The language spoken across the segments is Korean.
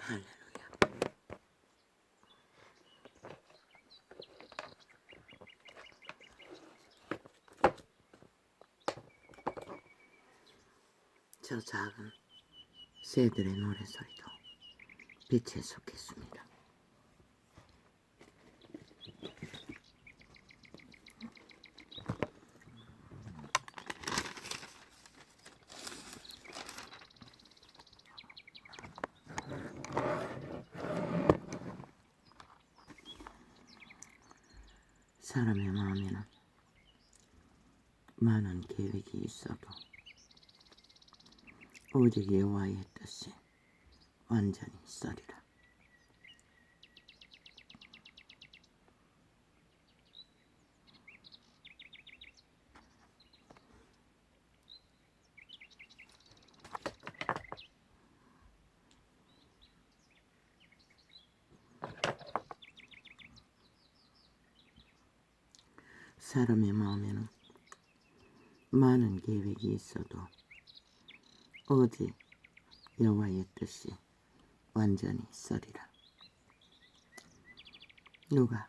할렐루야. 저 작은 새들의 노래소리도 빛에 속했습니다. 사람의 마음에는 많은 계획이 있어도 오직 여호와의 뜻이 완전히 서리라. 사람의 마음에는 많은 계획이 있어도 오직 여호와의 뜻이 완전히 서리라. 누가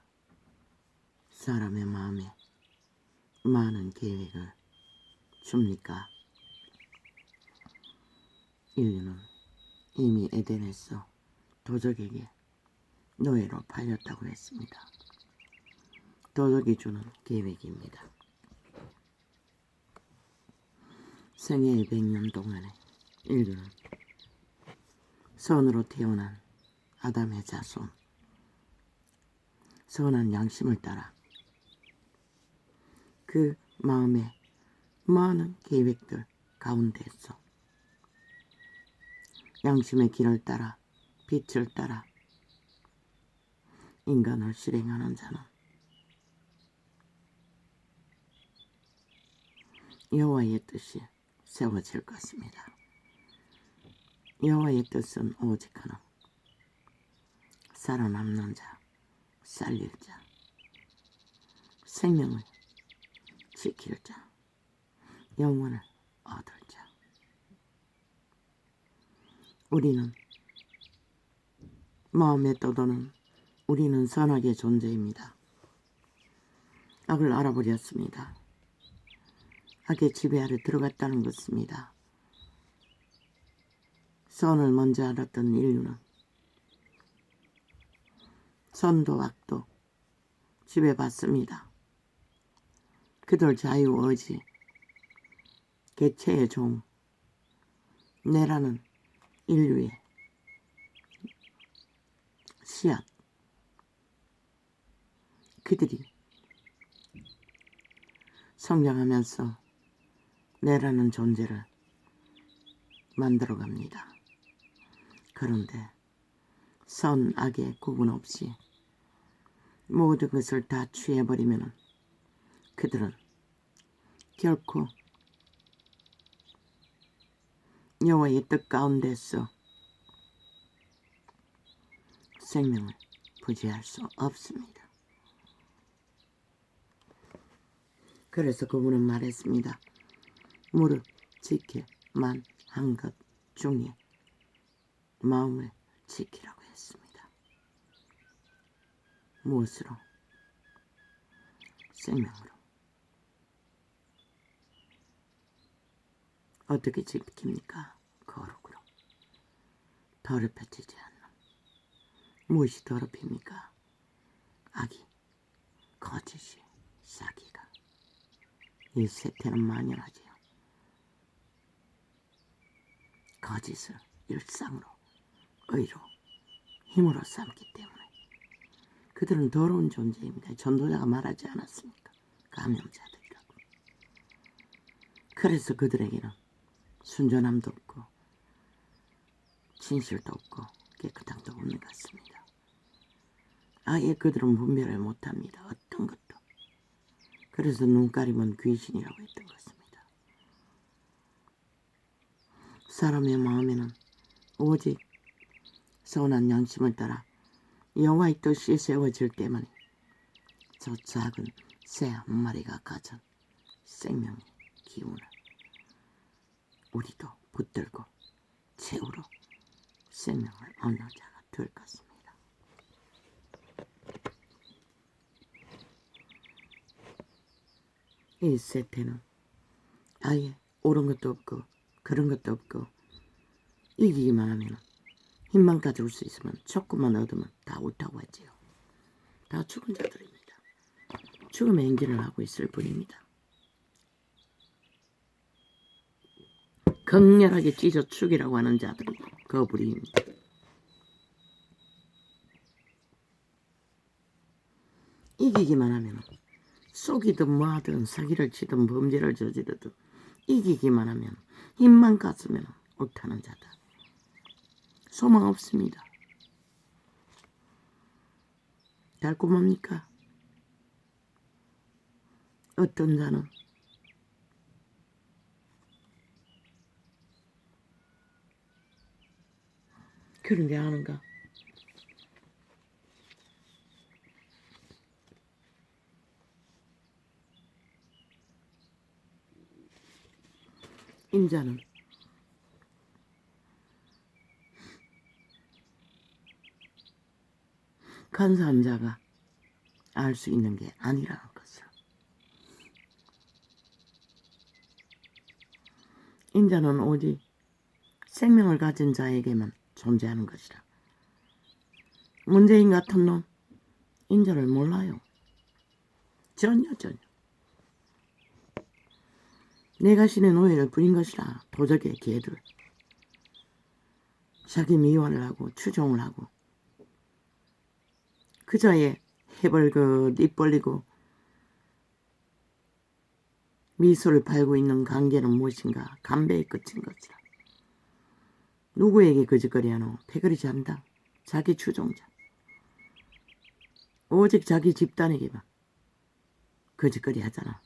사람의 마음에 많은 계획을 줍니까? 인류는 이미 에덴에서 도적에게 노예로 팔렸다고 했습니다. 도적이 주는 계획입니다. 생애의 100년 동안에 인류는 선으로 태어난 아담의 자손, 선한 양심을 따라 그 마음에 많은 계획들 가운데서 양심의 길을 따라 빛을 따라 인간을 실행하는 자는 여호와의 뜻이 세워질 것입니다. 여호와의 뜻은 오직 하나, 살아남는 자, 살릴 자, 생명을 지킬 자, 영혼을 얻을 자. 우리는 마음에 떠도는 우리는 선악의 존재입니다. 악을 알아버렸습니다. 악의 지배 아래 들어갔다는 것입니다. 선을 먼저 알았던 인류는 선도 악도 지배받습니다. 그들 자유의지, 개체의 종, 내라는 인류의 씨앗, 그들이 성장하면서 내라는 존재를 만들어갑니다. 그런데 선, 악의 구분 없이 모든 것을 다 취해버리면 그들은 결코 여호와의 뜻 가운데서 생명을 부지할 수 없습니다. 그래서 그분은 말했습니다. 무릇 지킬 만한 것 중에 마음을 지키라고 했습니다. 무엇으로? 생명으로. 어떻게 지킵니까? 거룩으로. 더럽혀지지 않는. 무엇이 더럽힙니까? 악이, 거짓이, 사기가. 이 세태는 만연하지요. 거짓을 일상으로, 의로, 힘으로 삼기 때문에 그들은 더러운 존재입니다. 전도자가 말하지 않았습니까? 감염자들이라고. 그래서 그들에게는 순전함도 없고 진실도 없고 깨끗함도 없는 것 같습니다. 아예 그들은 분별을 못합니다. 어떤 것도. 그래서 눈가리면 귀신이라고 했던 것입니다. 사람의 마음에는 오직 선한 양심을 따라 여호와의 뜻이 세워질 때만 저 작은 새 한 마리가 가진 생명의 기운을 우리도 붙들고 채우러 생명을 얻는 자가 될 것입니다. 이 세태는 아예 옳은 것도 없고 그런 것도 없고 이기기만 하면 힘만 가져올 수 있으면 조금만 얻으면 다 옳다고 하지요. 다 죽은 자들입니다. 죽음의 행기를 하고 있을 뿐입니다. 극렬하게 찢어 죽이라고 하는 자들이 거부리입니다. 이기기만 하면 쏘기든 뭐하든 사기를 치든 범죄를 저지르든 이기기만 하면 힘만 갔으면 옳다는 자다. 소망 없습니다. 달콤합니까? 어떤 자는 그런데 아는가? 인자는 간사한 자가 알 수 있는 게 아니라는 것을. 인자는 오직 생명을 가진 자에게만 존재하는 것이라. 문재인 같은 놈 인자를 몰라요. 전혀. 내가 신의 노예를 부린 것이라. 도적의 개들. 자기 미화를 하고 추종을 하고 그자의 해벌긋 입 벌리고 미소를 팔고 있는 관계는 무엇인가? 담배에 끝인 것이라. 누구에게 거짓거리하노? 패거리 잔당. 자기 추종자. 오직 자기 집단에게만 거짓거리 하잖아.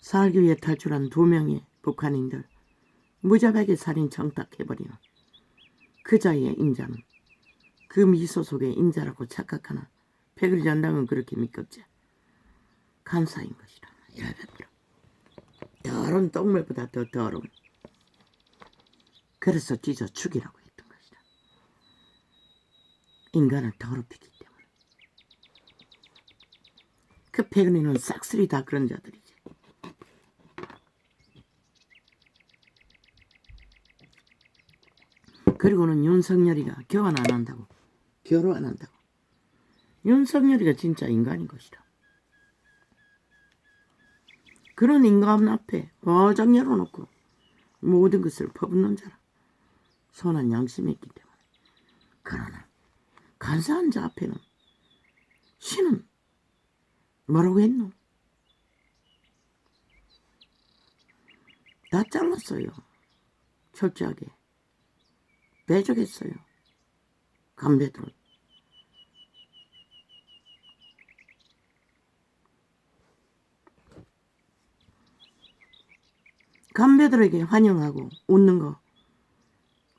살기 위해 탈출한 2명의 북한인들 무자백에 살인 청탁해버리는 그자의 인자는 그 미소 속에 인자라고 착각하나 패거리 잔당은 그렇게 믿겠지. 간사인 것이라. 100%. 더러운 똥물보다 더 더러운. 그래서 찢어 죽이라고 했던 것이다. 인간을 더럽히기 때문에. 그 패거리는 싹쓸이 다 그런 자들이지. 그리고는 윤석열이가 교환 안 한다고. 결혼 안 한다고. 윤석열이가 진짜 인간인 것이다. 그런 인간 앞에 어장 열어놓고 모든 것을 퍼붓는 자라. 선한 양심이 있기 때문에. 그러나 간사한 자 앞에는 신은 뭐라고 했노? 다 잘랐어요. 철저하게. 배족했어요. 간배들은. 간배들에게 환영하고 웃는 거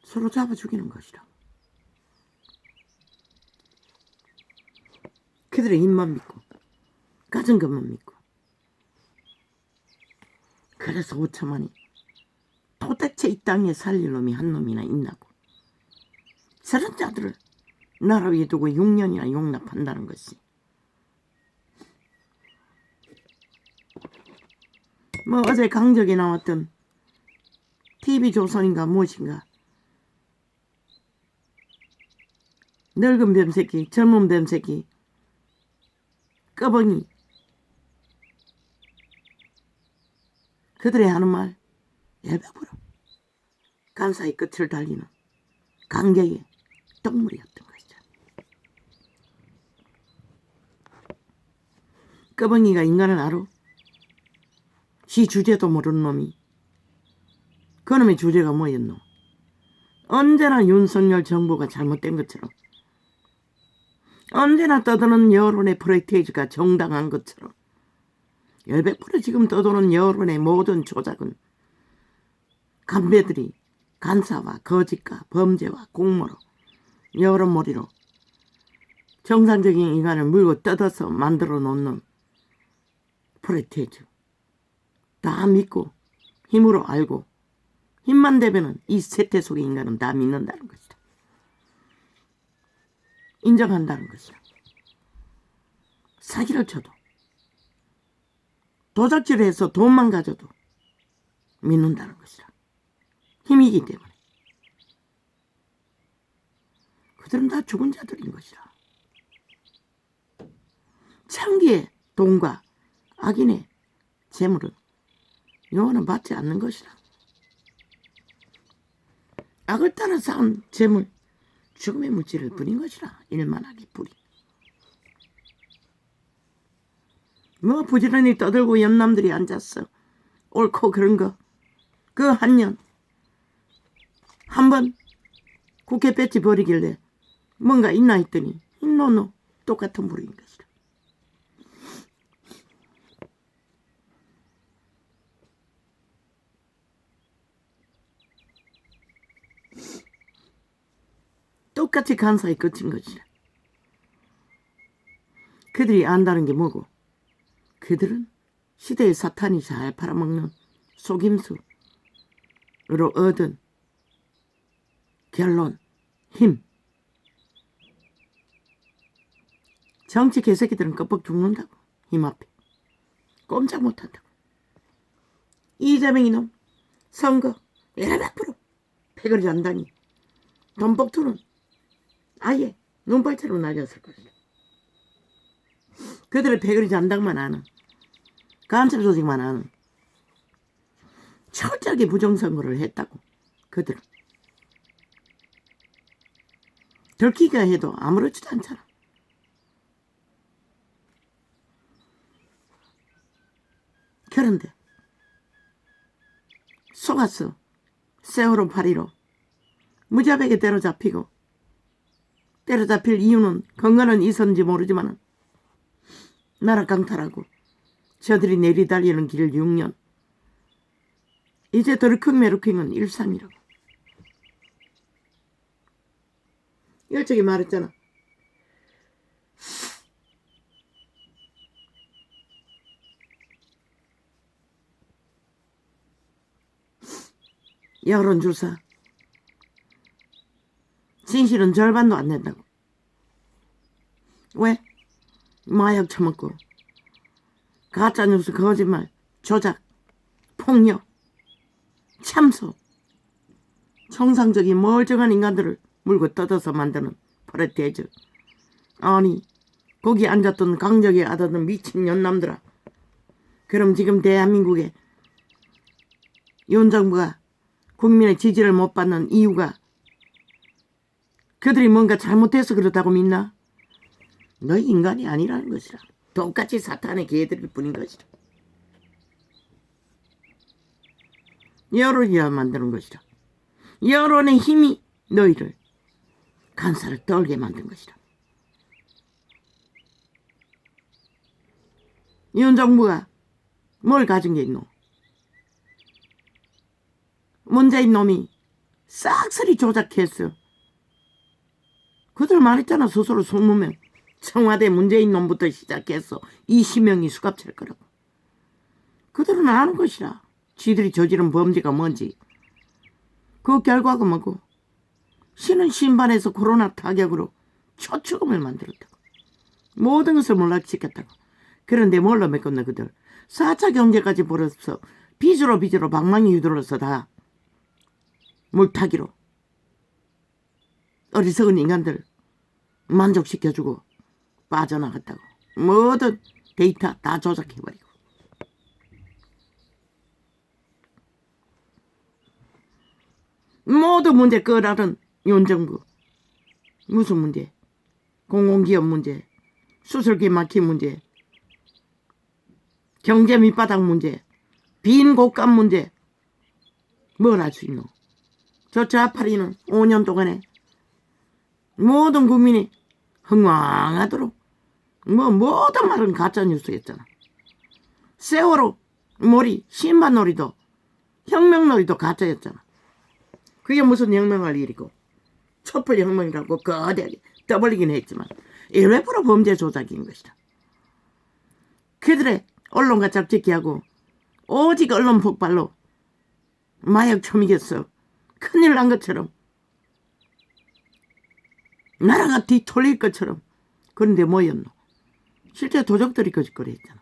서로 잡아 죽이는 것이라. 그들의 힘만 믿고 가진 것만 믿고. 그래서 5천만이 도대체 이 땅에 살릴 놈이 한 놈이나 있나고. 저런 자들을 나라 위에 두고 6년이나 용납한다는 것이. 뭐 어제 강적에 나왔던 TV조선인가 무엇인가 늙은 뱀새끼 젊은 뱀새끼 꺼벙이 그들의 하는 말 100% 간사의 끝을 달리는 강경의 똥물이었던 것이죠. 꺼벙이가 인간을 알아? 시 주제도 모르는 놈이. 그놈의 주제가 뭐였노? 언제나 윤석열 정부가 잘못된 것처럼, 언제나 떠도는 여론의 프레이테이지가 정당한 것처럼 100% 지금 떠도는 여론의 모든 조작은 간배들이 간사와 거짓과 범죄와 공모로 여론몰이로 정상적인 인간을 물고 뜯어서 만들어 놓는 프레이테이지. 다 믿고 힘으로 알고 힘만 되면은 이 세태 속의 인간은 다 믿는다는 것이다. 인정한다는 것이다. 사기를 쳐도 도적질을 해서 돈만 가져도 믿는다는 것이다. 힘이기 때문에. 그들은 다 죽은 자들인 것이다. 창기의 돈과 악인의 재물은 영원은 받지 않는 것이다. 악을 따라 쌓은 재물, 죽음의 물질을 뿐인 것이라. 일만하기 뿌리. 뭐 부지런히 떠들고 연남들이 앉았어. 옳고 그런 거. 그 한 년 한번 국회 배지 버리길래 뭔가 있나 했더니 노노 똑같은 부류인 것이다. 똑같이 간사에 끝인 것이다. 그들이 안다는 게 뭐고, 그들은 시대의 사탄이 잘 팔아먹는 속임수로 얻은 결론, 힘. 정치 개새끼들은 껍벅 죽는다고. 힘 앞에 꼼짝 못한다고. 이재명 이놈 선거 100% 패거리 잔다니 돈복투는 아예 눈발처럼 날렸을 것이다. 그들의 패거리 잔당만 아는, 간첩 조직만 아는 철저하게 부정선거를 했다고. 그들은 들키기가 해도 아무렇지도 않잖아. 그런데 속았어. 세월호 8.15 무자백에 때려잡히고, 때려잡힐 이유는 건강은 있었는지 모르지만 나라 강탈하고 저들이 내리달리는 길 6년. 이제 더르킹메르킹은 일상이라고. 일찍이 말했잖아. 여론조사 진실은 절반도 안 된다고. 왜? 마약 처먹고 가짜뉴스, 거짓말, 조작, 폭력, 참소, 정상적인 멀쩡한 인간들을 물고 뜯어서 만드는 버릇대죠. 아니, 거기 앉았던 강적에 아다던 미친 연남들아. 그럼 지금 대한민국에 윤 정부가 국민의 지지를 못 받는 이유가 그들이 뭔가 잘못해서 그렇다고 믿나? 너희 인간이 아니라는 것이라. 똑같이 사탄의 개들일 뿐인 것이라. 여론이라 만드는 것이라. 여론의 힘이 너희를 간사를 떨게 만든 것이라. 윤 정부가 뭘 가진 게 있노? 문재인 놈이 싹쓸이 조작했어. 그들 말했잖아. 스스로 20명. 청와대 문재인 놈부터 시작해서 20명이 수갑찰 거라고. 그들은 아는 것이라. 지들이 저지른 범죄가 뭔지. 그 결과가 뭐고, 신은 신반에서 코로나 타격으로 초축음을 만들었다고. 모든 것을 몰락시켰다고. 그런데 뭘로 메꿨나 그들. 4차 경제까지 벌어서 빚으로 방망이 휘둘러서 다 물타기로 어리석은 인간들 만족시켜주고 빠져나갔다고. 모든 데이터 다 조작해버리고. 모든 문제 끌어라는 윤 정부. 무슨 문제? 공공기업 문제, 수술기 막힌 문제, 경제 밑바닥 문제, 빈 곳간 문제. 뭘 할 수 있노? 저 좌파리는 5년 동안에 모든 국민이 흥왕하도록 모든 말은 가짜뉴스였잖아. 세월호 놀이, 신반놀이도 혁명놀이도 가짜였잖아. 그게 무슨 혁명할 일이고, 촛불 혁명이라고 거대하게 떠벌리긴 했지만 100% 범죄 조작인 것이다. 그들의 언론과 잡짓기하고 오직 언론 폭발로 마약 초미겠어. 큰일 난 것처럼. 나라가 뒤틀릴 것처럼. 그런데 뭐였노? 실제 도적들이 거짓거리 했잖아.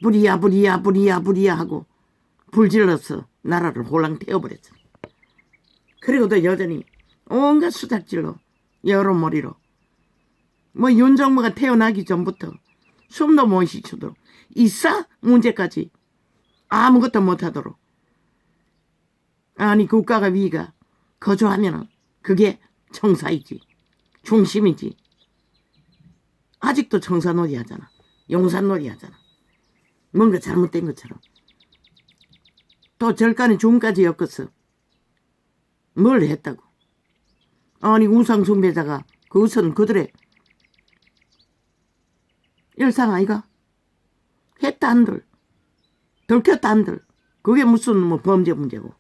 불이야 불이야 불이야 불이야 하고 불질러서 나라를 홀랑 태워버렸잖아. 그리고도 여전히 온갖 수작질로 여론몰이로 뭐 윤정부가 태어나기 전부터 숨도 못 쉬도록 이사 문제까지 아무것도 못하도록. 아니 국가가 위가 거주하면 그게 청사이지 중심이지. 아직도 청사놀이 하잖아. 용산놀이 하잖아. 뭔가 잘못된 것처럼. 또 절간에 중까지 엮었어. 뭘 했다고. 아니 우상 숭배자가 그것은 그들의 일상 아이가? 했다 한들 들켰다 한들 그게 무슨 뭐 범죄 문제고.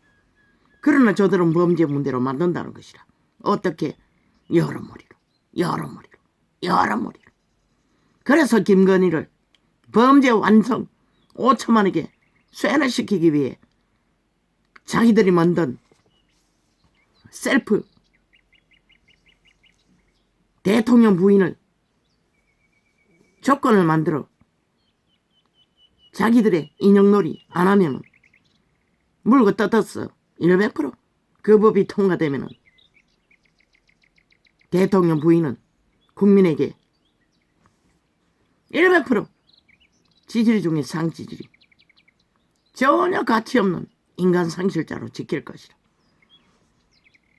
그러나 저들은 범죄 문제로 만든다는 것이라. 어떻게? 여러머리로. 그래서 김건희를 범죄 완성 5천만에게 쇠뇌시키기 위해 자기들이 만든 셀프 대통령 부인을 조건을 만들어 자기들의 인형놀이 안 하면 물고 뜯었어. 100%. 그 법이 통과되면 대통령 부인은 국민에게 100% 지질 중에 상지질이 전혀 가치없는 인간 상실자로 지킬 것이라.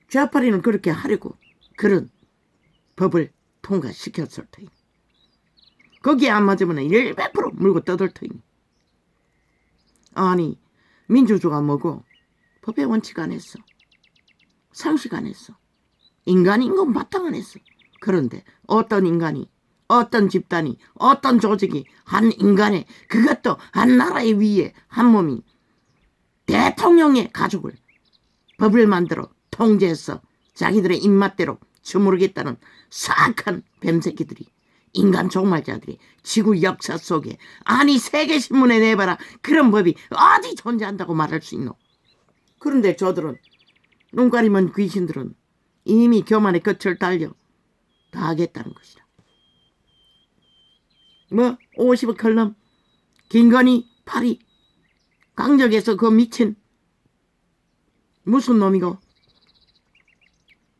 좌파리는 그렇게 하려고 그런 법을 통과시켰을 터이니 거기에 안 맞으면 100% 물고 뜯을 터이니. 아니 민주주의가 뭐고 법의 원칙 안 했어. 상식 안 했어. 인간인 건 바탕 안 했어. 그런데 어떤 인간이 어떤 집단이 어떤 조직이 한 인간의 그것도 한 나라의 위에 한 몸이 대통령의 가족을 법을 만들어 통제해서 자기들의 입맛대로 주무르겠다는 사악한 뱀새끼들이 인간 종말자들이 지구 역사 속에 아니 세계신문에 내봐라 그런 법이 어디 존재한다고 말할 수 있노. 그런데 저들은 눈 가리면 귀신들은 이미 교만의 끝을 달려 다 하겠다는 것이다. 뭐 50억 컬럼 김건희 파리 강적에서 그 미친 무슨 놈이고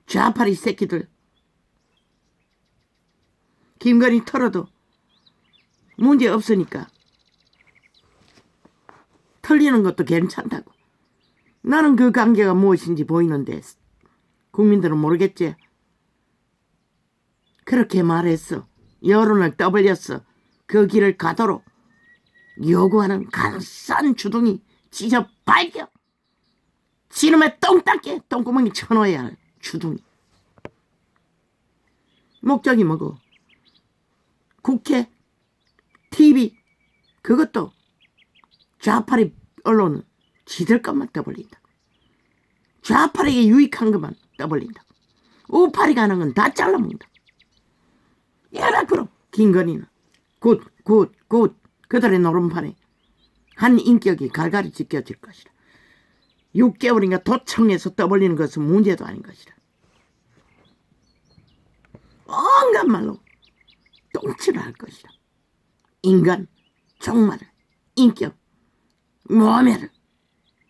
좌파리 새끼들 김건희 털어도 문제 없으니까 털리는 것도 괜찮다고. 나는 그 관계가 무엇인지 보이는데 국민들은 모르겠지. 그렇게 말했어. 여론을 떠벌렸어. 그 길을 가도록 요구하는 값싼 주둥이 찢어 발겨. 지름에 똥 닦게 똥구멍이 쳐넣어야 할 주둥이. 목적이 뭐고? 국회, TV 그것도 좌파리 언론은 지들 것만 떠벌린다. 좌파리에게 유익한 것만 떠벌린다. 우파리가 하는 건 다 잘라먹는다. 100% 김건희는 곧 그들의 노름판에 한 인격이 갈갈이 지켜질 것이다. 6개월인가 도청에서 떠벌리는 것은 문제도 아닌 것이다. 온갖 말로 똥칠을 할 것이다. 인간, 종말을, 인격, 모멸을.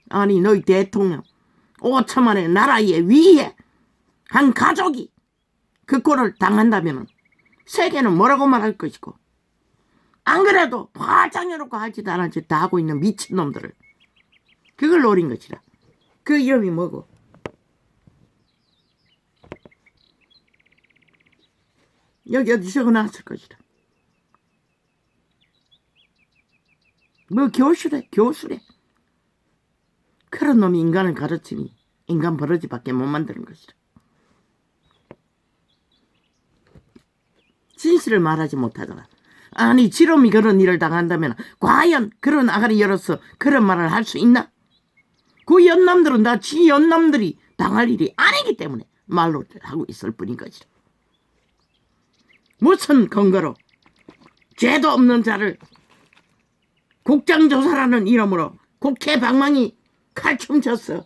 아니 너희 대통령 5천만의 나라의 위에 한 가족이 그 꼴을 당한다면 세계는 뭐라고 말할 것이고 안 그래도 화장 해놓고 할지도 안 할지 다 하고 있는 미친놈들을 그걸 노린 것이라. 그 이름이 뭐고? 여기 어디 적어놨을 것이다. 뭐 교수래. 그런 놈이 인간을 가르치니 인간 버러지밖에 못 만드는 것이다. 진실을 말하지 못하더라. 아니 지롬이 그런 일을 당한다면 과연 그런 아가리 열어서 그런 말을 할 수 있나? 그 연남들은 다 지 연남들이 당할 일이 아니기 때문에 말로 하고 있을 뿐인 것이다. 무슨 근거로 죄도 없는 자를 국장조사라는 이름으로 국회 방망이 칼춤 췄어.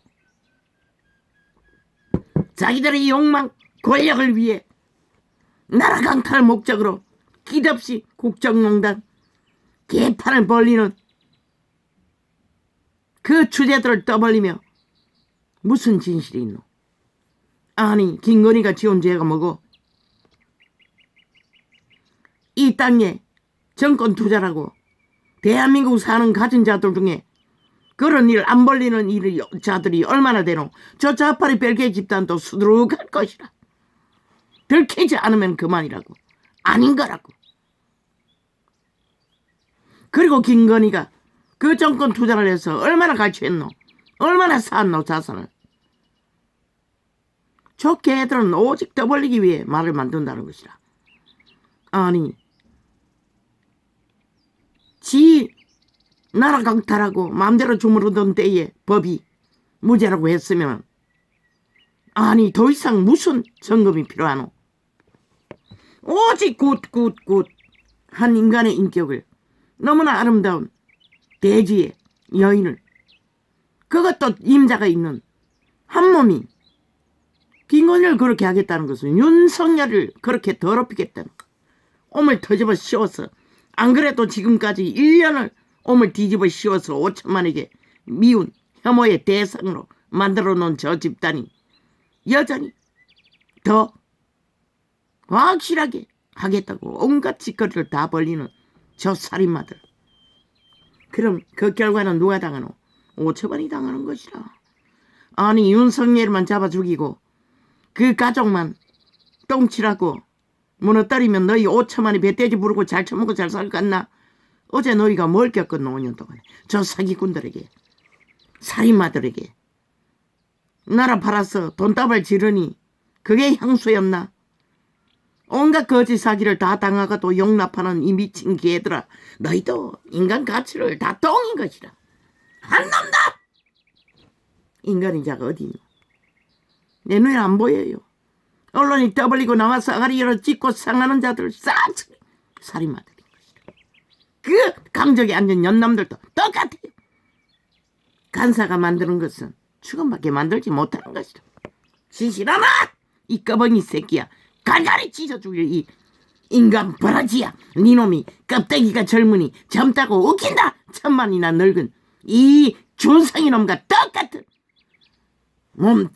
자기들의 욕망, 권력을 위해 나라 강탈 목적으로 기덥시 국정농단, 개판을 벌리는 그 주제들을 떠벌리며 무슨 진실이 있노? 아니, 김건희가 지은 죄가 뭐고? 이 땅에 정권 투자라고 대한민국 사는 가진 자들 중에 그런 일 안 벌리는 자들이 얼마나 되노? 저 좌파리 별개 집단도 수두룩할 것이라. 들키지 않으면 그만이라고. 아닌 거라고. 그리고 김건희가 그 정권 투자를 해서 얼마나 가치했노? 얼마나 쌓았노 자산을? 저 개들은 오직 떠벌리기 위해 말을 만든다는 것이라. 아니, 지 나라 강탈하고 마음대로 주무르던 때에 법이 무죄라고 했으면 아니 더 이상 무슨 점검이 필요하노? 오직 굿 한 인간의 인격을, 너무나 아름다운 대지의 여인을, 그것도 임자가 있는 한 몸이 김건희를 그렇게 하겠다는 것은 윤석열을 그렇게 더럽히겠다는 거. 오물 터집어 씌워서, 안 그래도 지금까지 1년을 오물 뒤집어 씌워서 5천만에게 미운 혐오의 대상으로 만들어 놓은 저 집단이 여전히 더 확실하게 하겠다고 온갖 짓거리를 다 벌리는 저 살인마들. 그럼 그 결과는 누가 당하노? 오처벌이 당하는 것이라. 아니, 윤석열만 잡아 죽이고 그 가족만 똥칠하고 무너뜨리면 너희 5천만이 배돼지 부르고 잘 처먹고 잘 살 것 같나? 어제 너희가 뭘 겪었노? 5년 동안에 저 사기꾼들에게, 살인마들에게 나라 팔아서 돈다발 지르니 그게 향수였나? 온갖 거짓 사기를 다 당하고도 용납하는 이 미친 개들아, 너희도 인간 가치를 다 똥인 것이라. 한 놈다! 인간의 자가 어디 있노? 내 눈에 안 보여요. 언론이 떠벌리고 나와서 아가리로 찍고 상하는 자들 싹 살인마들인 것이라. 그 강적에 앉은 연남들도 똑같아요. 간사가 만드는 것은 죽음밖에 만들지 못하는 것이라. 진실하나? 이 꺼벙이 새끼야. 갈갈이 찢어 죽일 이 인간 버라지야. 니놈이 껍데기가 젊으니 젊다고 웃긴다. 천만이나 늙은 이 준성이놈과 똑같은 몸,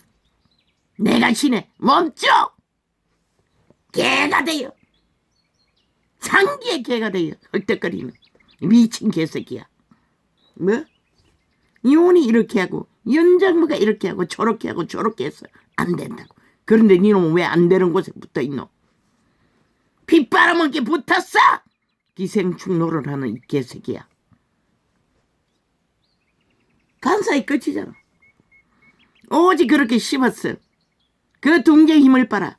내가 신의 멈춰! 개가 되어, 장기의 개가 되어 헐떡거리는 미친 개새끼야. 뭐? 이혼이 이렇게 하고 윤정부가 이렇게 하고 저렇게 하고 저렇게 해서 안 된다고. 그런데 니놈은 왜 안 되는 곳에 붙어있노? 피 빨아먹게 붙었어! 기생충 노를 하는 이 개새끼야. 간사의 끝이잖아. 오직 그렇게 씹었어. 그 둥지의 힘을 빨아.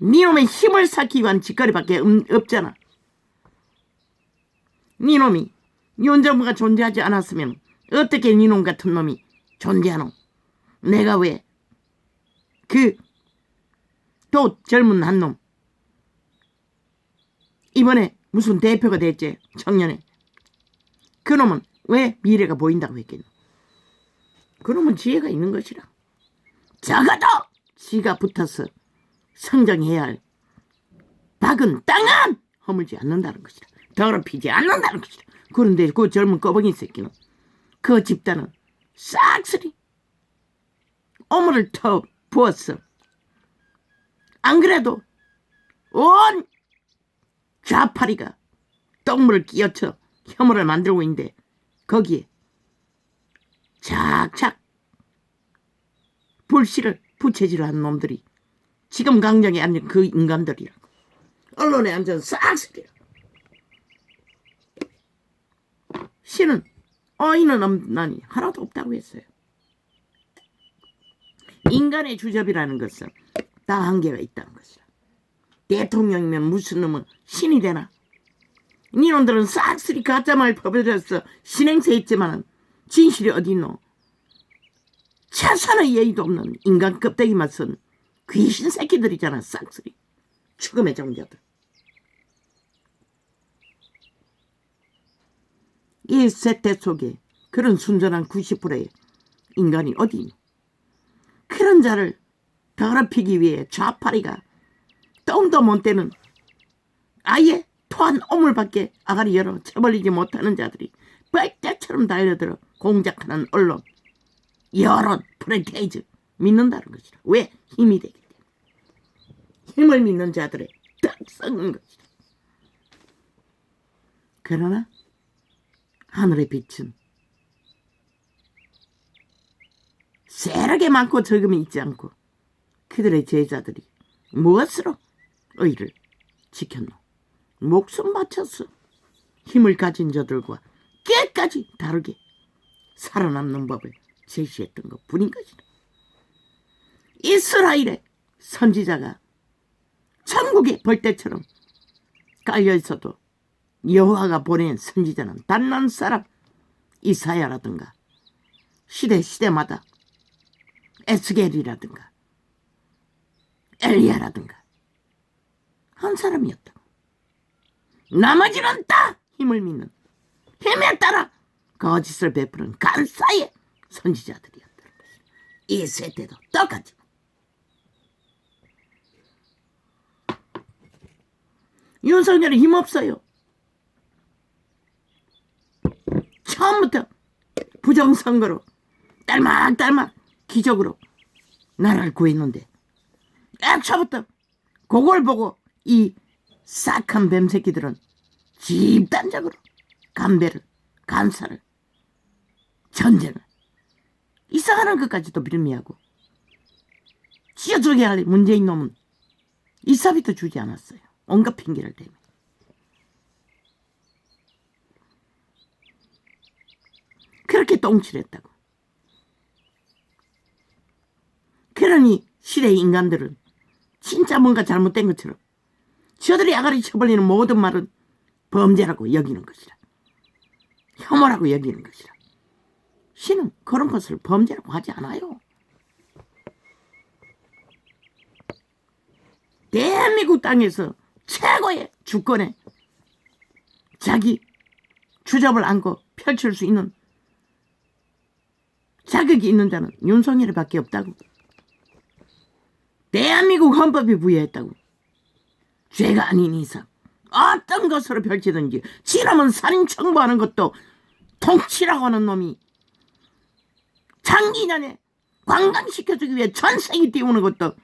니놈의 힘을 쌓기 위한 짓거리밖에 없잖아. 니놈이 윤정부가 존재하지 않았으면 어떻게 니놈 같은 놈이 존재하노? 내가 왜 그 또 젊은 한 놈 이번에 무슨 대표가 됐지? 청년에. 그 놈은 왜 미래가 보인다고 했겠노? 그 놈은 지혜가 있는 것이라. 적어도 지가 붙어서 성장해야 할 박은 땅은 허물지 않는다는 것이라. 더럽히지 않는다는 것이라. 그런데 그 젊은 꺼벙이 새끼는, 그 집단은 싹쓸이 오물을 터 부었어. 안 그래도 온 좌파리가 똥물을 끼얹혀 혐오를 만들고 있는데 거기에 착착 불씨를 부채질을 한 놈들이 지금 강정에 앉은 그 인간들이라고. 언론에 앉은 싹쓸이라. 신은 어이는 없나니 하나도 없다고 했어요. 인간의 주접이라는 것은 다 한계가 있다는 것이라. 대통령이면 무슨 놈은 신이 되나? 니놈들은 싹쓸이 가짜말 퍼버려서 신행세했지만 진실이 어디 있노? 최선의 예의도 없는 인간 껍데기만 쓴 귀신 새끼들이잖아. 싹쓸이 죽음의 정자들. 이 세태 속에 그런 순전한 90%의 인간이 어디 있니? 그런 자를 더럽히기 위해 좌파리가 똥도 못 대는 아예 토한 오물밖에 아가리 열어 쳐벌리지 못하는 자들이 벌떼처럼 달려들어 공작하는 언론, 여론, 프레테이즈 믿는다는 것이라. 왜? 힘이 되기 때문에. 힘을 믿는 자들의 특성인 것이라. 그러나 하늘의 빛은 세력에 많고 적음이 있지 않고 그들의 제자들이 무엇으로 의를 지켰노? 목숨 바쳤어. 힘을 가진 자들과 깨까지 다르게 살아남는 법을 제시했던 것 뿐인 것이다. 이스라엘의 선지자가 천국의 벌떼처럼 깔려있어도 여호와가 보낸 선지자는 단한 사람, 이사야라든가 시대마다 에스겔이라든가 엘리야라든가 한 사람이었다. 나머지는 다 힘을 믿는, 힘에 따라 거짓을 베푸는 간사의 선지자들이었다는 것이다. 이 세대도 똑같이. 윤석열이 힘없어요. 처음부터 부정선거로 딸막딸막 기적으로 나라를 구했는데 애초부터 그걸 보고 이 싹한 뱀새끼들은 집단적으로 간배를, 간사를, 전쟁을, 이상하는 것까지도 빌미하고 쥐어주게 할 문재인 놈은 이삽이도 주지 않았어요. 온갖 핑계를 대며. 그렇게 똥칠했다고. 그러니 시대의 인간들은 진짜 뭔가 잘못된 것처럼 저들이 아가리 쳐버리는 모든 말은 범죄라고 여기는 것이라. 혐오라고 여기는 것이라. 신은 그런 것을 범죄라고 하지 않아요. 대한민국 땅에서 최고의 주권에 자기 주접을 안고 펼칠 수 있는 자격이 있는 자는 윤석열이밖에 없다고. 대한민국 헌법이 부여했다고. 죄가 아닌 이상 어떤 것으로 펼치든지 지나면 살인 청부하는 것도 통치라고 하는 놈이 장기전에 관광시켜주기 위해 전생이 띄우는 것도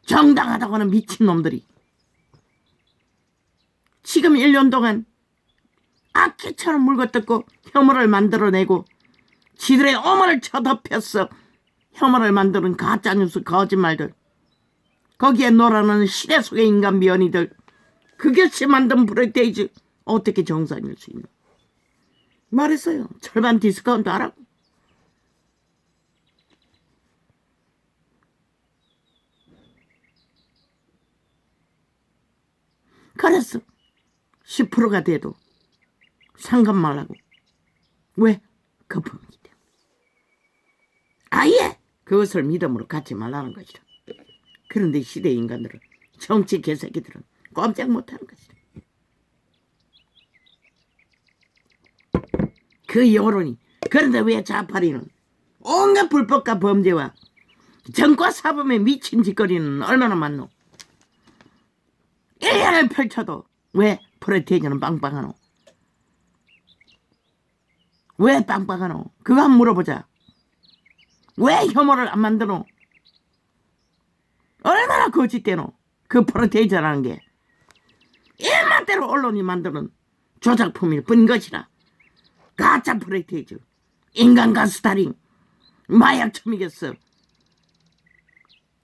정당하다고 하는 미친놈들이 지금 1년 동안 악기처럼 물거뜯고 혐오를 만들어내고 지들의 오만을 쳐덮였어. 혐오를 만드는 가짜뉴스 거짓말들, 거기에 놀아나는 시대 속의 인간 미연이들, 그것이 만든 프레테이즈 어떻게 정상일 수 있나. 말했어요. 절반 디스카운트 하라고. 그랬어. 10%가 돼도 상관 말라고. 왜? 거품이기 때문에. 아예 그것을 믿음으로 갖지 말라는 것이라. 그런데 시대 인간들은, 정치 개새끼들은 꼼짝 못하는 것이라. 그 여론이. 그런데 왜 좌파리는 온갖 불법과 범죄와 정과 사범에 미친 짓거리는 얼마나 많노. 1년을 펼쳐도 왜 프레테이즈는 빵빵하노? 왜 빵빵하노? 그거 한번 물어보자. 왜 혐오를 안 만드노? 얼마나 거짓되노? 그 프레테이즈라는 게 일만대로 언론이 만드는 조작품일 뿐인 것이라. 가짜 프레테이즈, 인간 가스타링, 마약 처미겠어.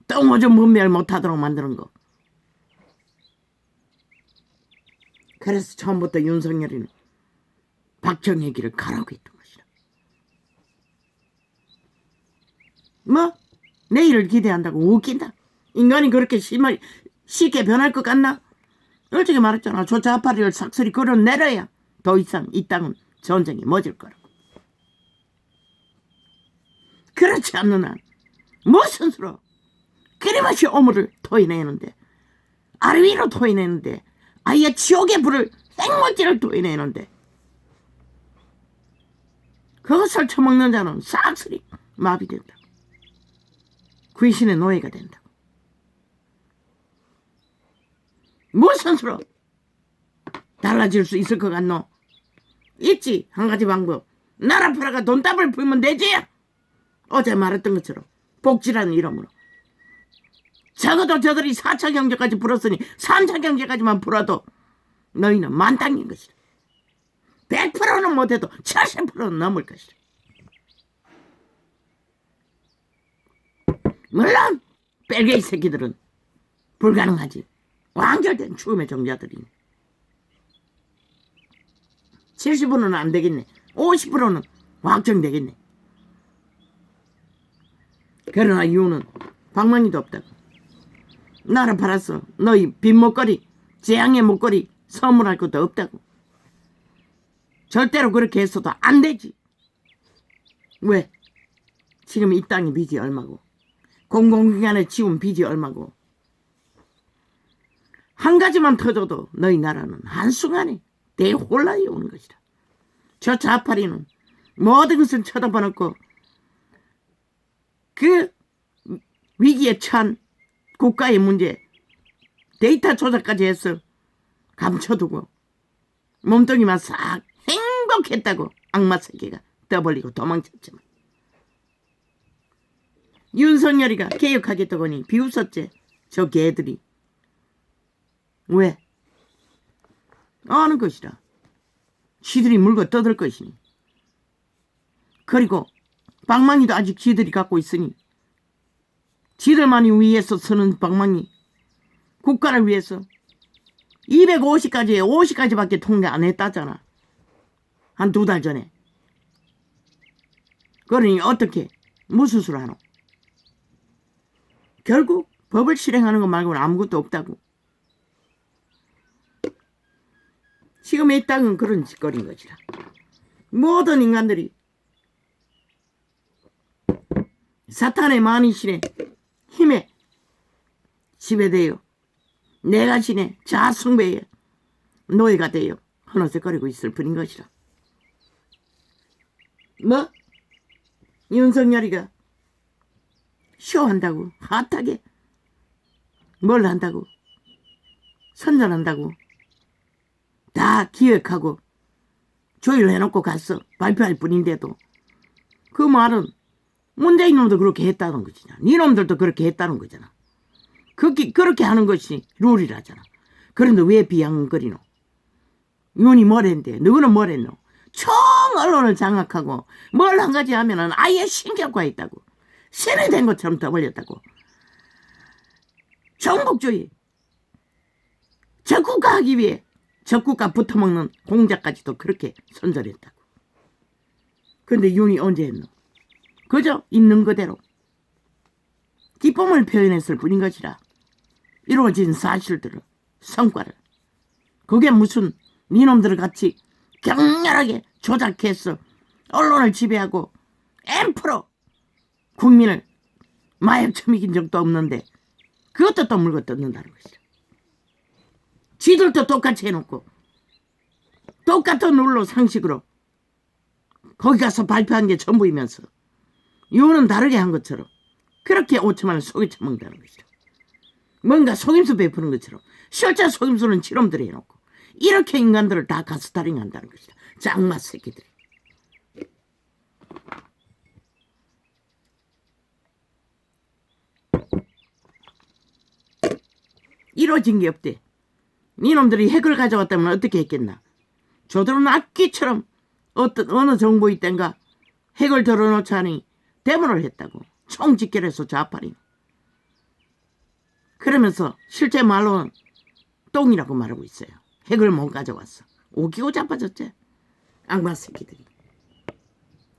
똥오줌 분별 못하도록 만드는 거. 그래서 처음부터 윤석열이는 박정희 길을 가라고 했던 것이라. 뭐 내일을 기대한다고 웃긴다. 인간이 그렇게 쉽게 변할 것 같나? 솔직히 말했잖아. 저 좌파리를 싹쓸이 끌어내려야 더 이상 이 땅은 전쟁이 멎을 거라고. 그렇지 않는 한 무슨 수로 끊임없이 오물을 토해내는데, 아래 위로 토해내는데, 아예 지옥의 불을, 생물질을 토해내는데 그것을 처먹는 자는 싹쓸이 마비된다. 귀신의 노예가 된다. 무슨 수로 달라질 수 있을 것 같노? 있지. 한 가지 방법. 나라 팔아가 돈답을 풀면 되지. 어제 말했던 것처럼 복지라는 이름으로 적어도 저들이 4차 경제까지 풀었으니 3차 경제까지만 풀어도 너희는 만땅인 것이다. 100%는 못해도 70%는 넘을 것이다. 물론 뺄개이 새끼들은 불가능하지. 완결된 죽음의 종자들이니 70%는 안 되겠네. 50%는 확정되겠네. 그러나 이유는 방망이도 없다고. 나를 팔았어. 너희 빈 목걸이, 재앙의 목걸이 선물할 것도 없다고. 절대로 그렇게 했어도 안 되지. 왜? 지금 이 땅의 빚이 얼마고, 공공기관에 지운 빚이 얼마고. 한 가지만 터져도 너희 나라는 한순간에 대혼란이 오는 것이다. 저 좌파리는 모든 것을 쳐다봐놓고 그 위기에 처한 국가의 문제, 데이터 조작까지 해서 감춰두고 몸뚱이만 싹 행복했다고 악마 새끼가 떠벌리고 도망쳤지만 윤석열이가 개혁하겠다고 하니 비웃었지. 저 개들이. 왜? 아는 것이라. 지들이 물고 떠들 것이니. 그리고 방망이도 아직 지들이 갖고 있으니 지들만이 위해서 쓰는 방망이, 국가를 위해서 250까지에 50까지밖에 통계 안 했다잖아. 한 2달 전에. 그러니 어떻게 무슨 수를 하노? 결국 법을 실행하는 것 말고는 아무것도 없다고. 지금 이 땅은 그런 짓거리인 것이라. 모든 인간들이 사탄의 만이신의 힘에 지배되어 내가 신의 자숭배에 노예가 되어 헌어색거리고 있을 뿐인 것이라. 뭐? 윤석열이가 쇼한다고, 핫하게 뭘 한다고, 선전한다고 다 기획하고 조율해놓고 갔어. 발표할 뿐인데도 그 말은 문재인 놈도 그렇게 했다는 거잖아. 네 놈들도 그렇게 했다는 거잖아. 그렇게 하는 것이 룰이라잖아. 그런데 왜 비양거리노? 윤이 뭘 했는데 누구는 뭘 했노? 총 언론을 장악하고 뭘 한 가지 하면은 아예 신경과 있다고. 신이 된 것처럼 떠벌렸다고. 정복주의 적국가하기 위해 적국가 붙어먹는 공작까지도 그렇게 선전했다고. 그런데 윤이 언제 했노? 그저 있는 그대로 기쁨을 표현했을 뿐인 것이라. 이루어진 사실들을, 성과를. 그게 무슨 니놈들을 같이 격렬하게 조작해서 언론을 지배하고 M% 국민을 마약처럼 이긴 적도 없는데 그것도 또 물고 뜯는다는 것이죠. 지들도 똑같이 해놓고 똑같은 룰로 상식으로 거기 가서 발표한 게 전부이면서 이유는 다르게 한 것처럼 그렇게 오천만을 속이쳐 먹는다는 것이죠. 뭔가 속임수 베푸는 것처럼 실제 속임수는 지놈들이 해놓고 이렇게 인간들을 다 가스타링 한다는 것이다. 짱마 새끼들이. 이루어진 게 없대. 이놈들이 핵을 가져왔다면 어떻게 했겠나. 저들은 악기처럼 어느 정부의 땐가 핵을 들어놓자니 대문을 했다고. 총집결해서 좌파리. 그러면서 실제 말로는 똥이라고 말하고 있어요. 핵을 못 가져왔어. 오기고 자빠졌지. 악마 새끼들이.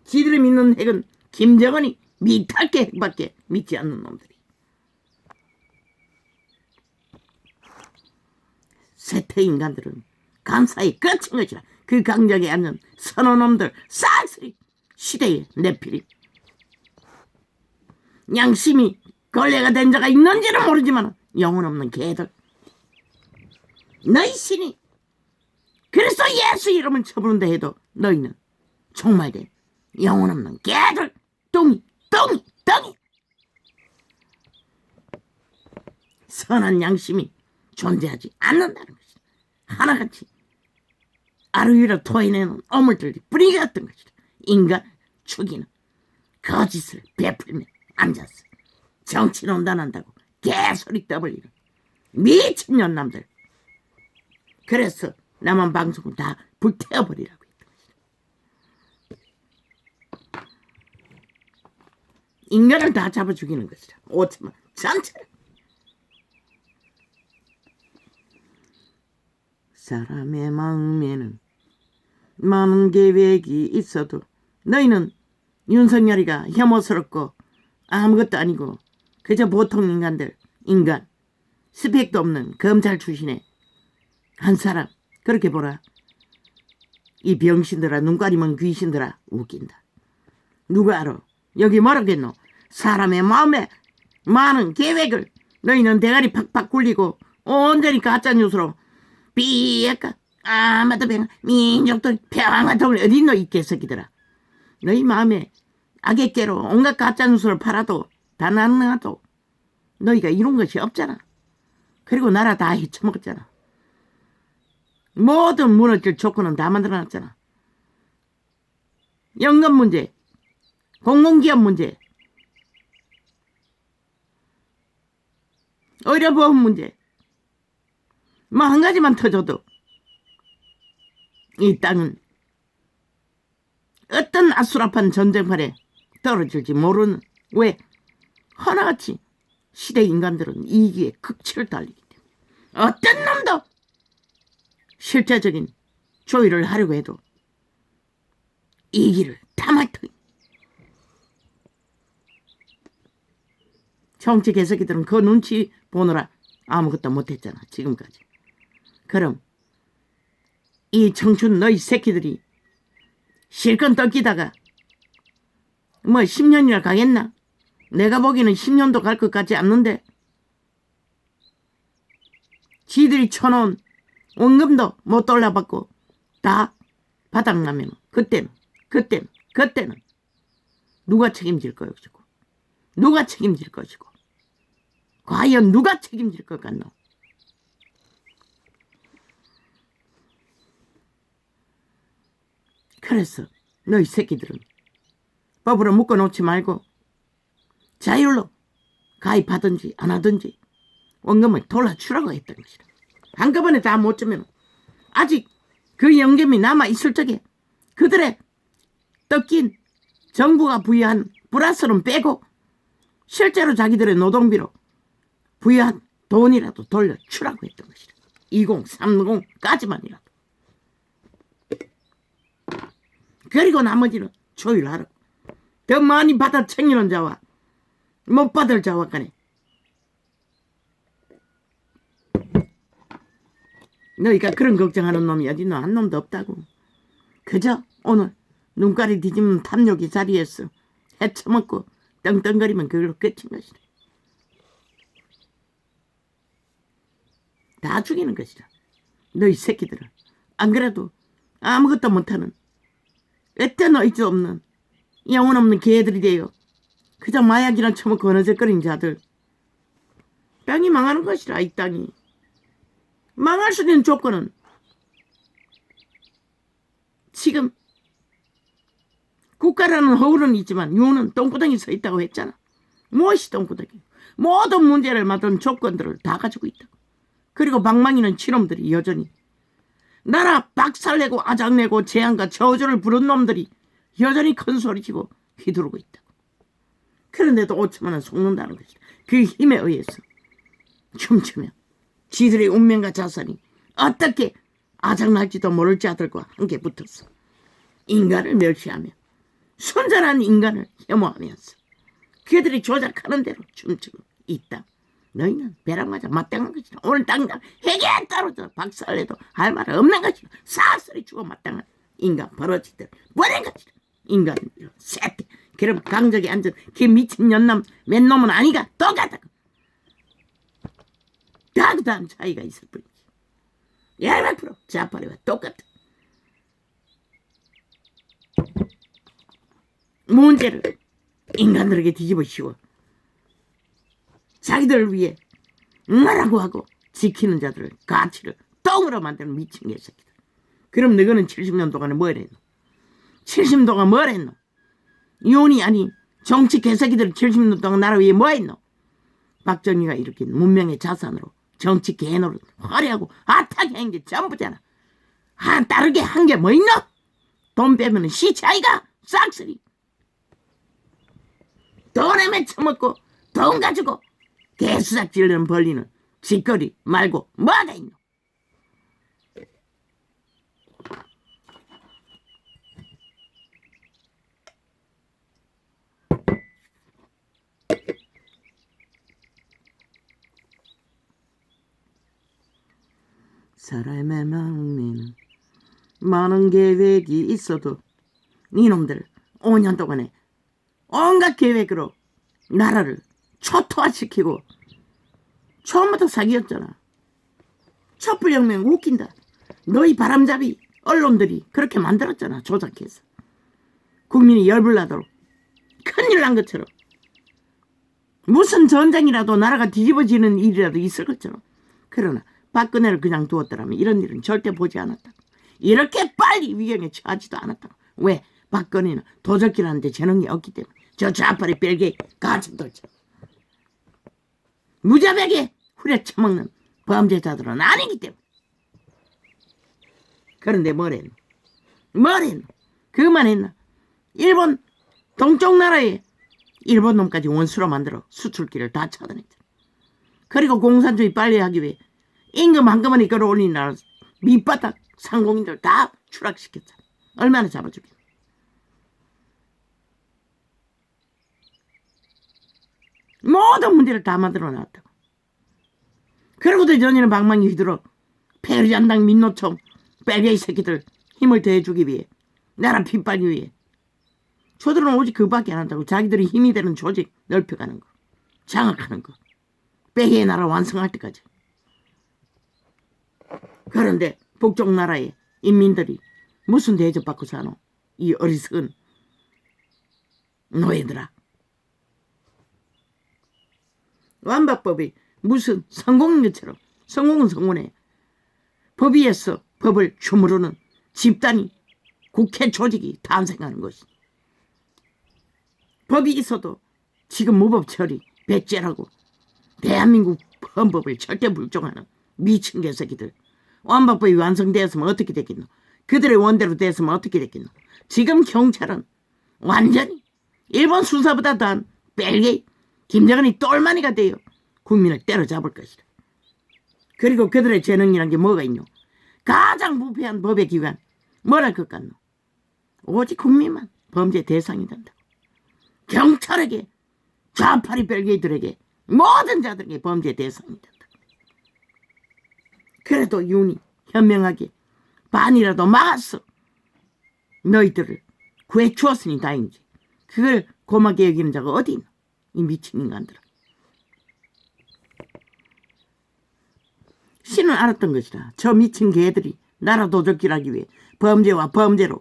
지들이 믿는 핵은 김정은이 미탈게 핵밖에 믿지 않는 놈들이. 세태 인간들은 감사히 끝인 것이라. 그 강적에 앉는 선어놈들 싹쓸이 시대의 내필이. 양심이 걸레가 된 자가 있는지는 모르지만 영혼 없는 개들. 너희 신이 그래서 예수 이름을 쳐부른다 해도 너희는 정말된 영혼 없는 개들, 똥이. 선한 양심이 존재하지 않는다는 것이다. 하나같이 아루 위로 토해내는 어물들이 뿌리 같은 것이다. 인간을 죽이는 거짓을 베풀며 앉았어. 정치 논단한다고 개소리 떠벌리는 미친년남들. 그래서 남한 방송을 다 불태워버리라고 했던 것이다. 인간을 다 잡아 죽이는 것이다. 5천만 전체를. 사람의 마음에는 많은 계획이 있어도 너희는 윤석열이가 혐오스럽고 아무것도 아니고 그저 보통 인간 스펙도 없는 검찰 출신의 한 사람 그렇게 보라. 이 병신들아, 눈 가리면 귀신들아. 웃긴다. 누가 알아? 여기 뭐라겠노? 사람의 마음에 많은 계획을 너희는 대가리 팍팍 굴리고 온전히 가짜뉴스로 삐약까 아마도 병 민족들 평화통을 어딨노 이 개새끼들아. 너희 마음에 악의 깨로 온갖 가짜뉴스를 팔아도 다 나눠도 너희가 이룬 것이 없잖아. 그리고 나라 다 헤쳐먹었잖아. 모든 무너질 조건은 다 만들어놨잖아. 연금 문제, 공공기업 문제, 의료보험 문제, 뭐 한 가지만 터져도 이 땅은 어떤 아수라판 전쟁판에 떨어질지 모르는, 왜? 하나같이 시대 인간들은 이기에 극치를 달리기 때문에 어떤 놈도 실제적인 조율을 하려고 해도 이기를 탐할 터이. 정치 개새끼들은 그 눈치 보느라 아무것도 못했잖아 지금까지. 그럼 이 청춘 너희 새끼들이 실컷 떡기다가 뭐 10년이나 가겠나? 내가 보기에는 10년도 갈 것 같지 않는데 지들이 쳐놓은 원금도 못 돌려받고 다 바닥나면 그때는 누가 책임질 것이고 누가 책임질 것이고 과연 누가 책임질 것 같노? 그래서 너희 새끼들은 법으로 묶어놓지 말고 자율로 가입하든지 안 하든지 원금을 돌려주라고 했던 것이다. 한꺼번에 다 못 주면 아직 그 연금이 남아있을 적에 그들의 떡긴 정부가 부여한 플러스는 빼고 실제로 자기들의 노동비로 부여한 돈이라도 돌려주라고 했던 것이다. 2030까지만이라도. 그리고 나머지는 조율하라고. 더 많이 받아 챙기는 자와 못 받을 자와 간에 너희가 그런 걱정하는 놈이 어딨노? 한 놈도 없다고. 그저 오늘 눈가리 뒤집는 탐욕이 자리에서 헤쳐먹고 떵떵거리면 그걸로 끝인 것이다. 다 죽이는 것이다. 너희 새끼들은. 안 그래도 아무것도 못하는 어떤 의지 없는 영혼 없는 개들이 돼요. 그저 마약이나 처먹고 어느적거리는 자들. 땅이 망하는 것이라. 이 땅이 망할 수 있는 조건은 지금 국가라는 허울은 있지만 유는 똥구덩이 서 있다고 했잖아. 무엇이 똥구덩이? 모든 문제를 맡은 조건들을 다 가지고 있다고. 그리고 방망이는 치놈들이 여전히 나라 박살내고 아작내고 재앙과 저주를 부른 놈들이 여전히 큰 소리치고 휘두르고 있다고. 그런데도 5천만 원 속는다는 것이다. 그 힘에 의해서 춤추며 지들의 운명과 자산이 어떻게 아작날지도 모를 자들과 함께 붙었어. 인간을 멸시하며 순전한 인간을 혐오하면서 그들이 조작하는 대로 춤추고 있다. 너희는 벼락 맞아 마땅한 것이다. 오늘 당장 회개에 따라서 박살내도 할 말 없는 것이다. 사슬이 죽어 마땅한 인간 버러지들 버린 것이다. 인간 새끼. 그럼 강적에 앉은 그 미친 년남 맨놈은 아니가 똑같다. 다그다음 차이가 있을 뿐이지. 100% 자파리와 똑같아. 문제를 인간들에게 뒤집어 씌워 자기들을 위해 나라고 하고 지키는 자들을 가치를 똥으로 만드는 미친 개새끼들. 그럼 너희는 70년 동안에 뭘 했노? 70년 동안 뭘 했노? 이혼이 아니 정치 개새끼들 70년 동안 나라 위해 뭐 했노? 박정희가 일으킨 문명의 자산으로 정치 개노릇 화려하고 아타게 한 게 전부잖아. 다르게 한 게 뭐 있노? 돈 빼면은 시차이가 싹쓸이. 돈에 맺혀먹고 돈 가지고 개수작 지르는 벌리는 짓거리 말고 뭐가 있노? 사람의 마음에는 많은 계획이 있어도 이놈들 5년 동안에 온갖 계획으로 나라를 초토화시키고 처음부터 사기였잖아. 촛불혁명 웃긴다. 너희 바람잡이 언론들이 그렇게 만들었잖아. 조작해서 국민이 열불나도록 큰일 난 것처럼 무슨 전쟁이라도 나라가 뒤집어지는 일이라도 있을 것처럼. 그러나 박근혜를 그냥 두었더라면 이런 일은 절대 보지 않았다. 이렇게 빨리 위경에 처하지도 않았다. 왜? 박근혜는 도적질하는 데 재능이 없기 때문에. 저 좌파리 벨기에 가슴돌처럼 무자백에 후려쳐먹는 범죄자들은 아니기 때문에. 그런데 뭘 했노? 그만 했나? 일본 동쪽 나라에 일본 놈까지 원수로 만들어 수출길을 다 차단했잖아. 그리고 공산주의 빨리 하기 위해 임금 한꺼번에 끌어올린 나라 밑바닥 상공인들 다 추락시켰잖아. 얼마나 잡아주겠노? 모든 문제를 다 만들어놨다고. 그러고도 전에는 방망이 휘두르 페르잔당 민노총 빨갱이 새끼들 힘을 더해주기 위해 나라 핏빨기 위해 저들은 오직 그밖에 안 한다고. 자기들이 힘이 되는 조직 넓혀가는 거, 장악하는 거, 빼개의 나라 완성할 때까지. 그런데 북쪽 나라의 인민들이 무슨 대접받고 사노? 이 어리석은 노예들아. 완박법이 무슨 성공인 것처럼. 성공은 성공해. 법 위에서 법을 주무르는 집단이 국회 조직이 탄생하는 것이. 법이 있어도 지금 무법 처리, 배째라고 대한민국 헌법을 절대 불종하는 미친 개새끼들. 완박법이 완성되었으면 어떻게 됐겠노? 그들의 원대로 됐으면 어떻게 됐겠노? 지금 경찰은 완전히 일본 수사보다 더한 벨기에 김정은이 똘마니가 되어 국민을 때려잡을 것이다. 그리고 그들의 재능이란 게 뭐가 있노? 가장 부패한 법의 기관 뭐랄 것 같노? 오직 국민만 범죄 대상이 된다. 경찰에게, 좌파리 벨기에들에게, 모든 자들에게 범죄 대상이 된다. 그래도 윤이 현명하게 반이라도 막았어. 너희들을 구해주었으니 다행이지. 그걸 고맙게 여기는 자가 어디 있노? 이 미친 인간들아. 신은 알았던 것이다. 저 미친 개들이 나라 도적질하기 위해 범죄와 범죄로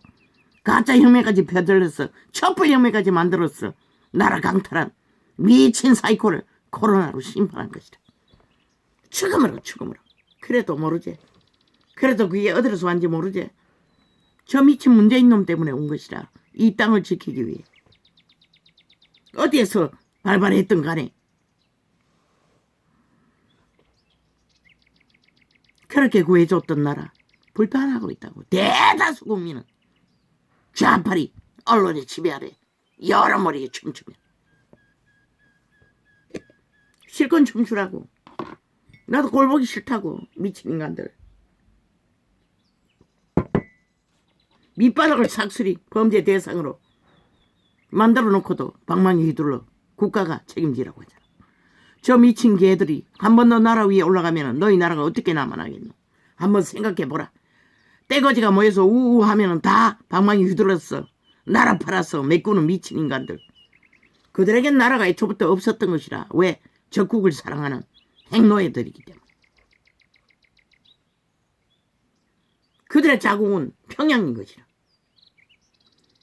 가짜 혁명까지 펴들려서 촛불 혁명까지 만들었어. 나라 강탈한 미친 사이코를 코로나로 심판한 것이다. 죽음으로. 그래도 모르지. 그래도 그게 어디서 왔는지 모르지. 저 미친 문재인 놈 때문에 온 것이다. 이 땅을 지키기 위해. 어디에서 발발했던 간에 그렇게 구해줬던 나라 불편하고 있다고. 대다수 국민은 좌파리 언론의 지배 아래 여러머리에 춤추며. 실컷 춤추라고. 나도 꼴 보기 싫다고. 미친 인간들. 밑바닥을 삭슬이 범죄 대상으로 만들어 놓고도 방망이 휘둘러 국가가 책임지라고 하잖아. 저 미친 개들이 한 번 더 나라 위에 올라가면 너희 나라가 어떻게 남아나겠노? 한번 생각해보라. 떼거지가 모여서 우우 하면 다 방망이 휘둘렀어. 나라 팔아서 메꾸는 미친 인간들. 그들에겐 나라가 애초부터 없었던 것이라. 왜? 적국을 사랑하는 행노예들이기 때문에. 그들의 자궁은 평양인 것이라.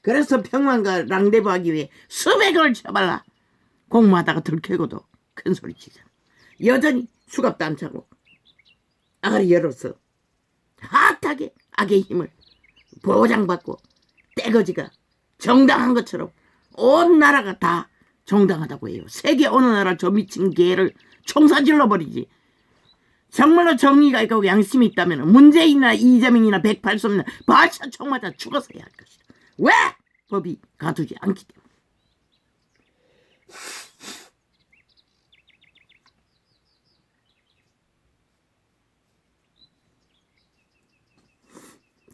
그래서 평왕과 랑데부하기 위해 수백을 쳐발라 공모하다가 들켜고도 큰 소리 치잖아. 여전히 수갑도 안 차고 아가리 열어서 핫하게 악의 힘을 보장받고 떼거지가 정당한 것처럼 온 나라가 다 정당하다고 해요. 세계 어느 나라 저 미친 개를 총사질러 버리지. 정말로 정의가 있고 양심이 있다면 문재인이나 이재명이나 108솜이나 발사 총 맞아 죽었어야 할 것이다. 왜? 법이 가두지 않기 때문에.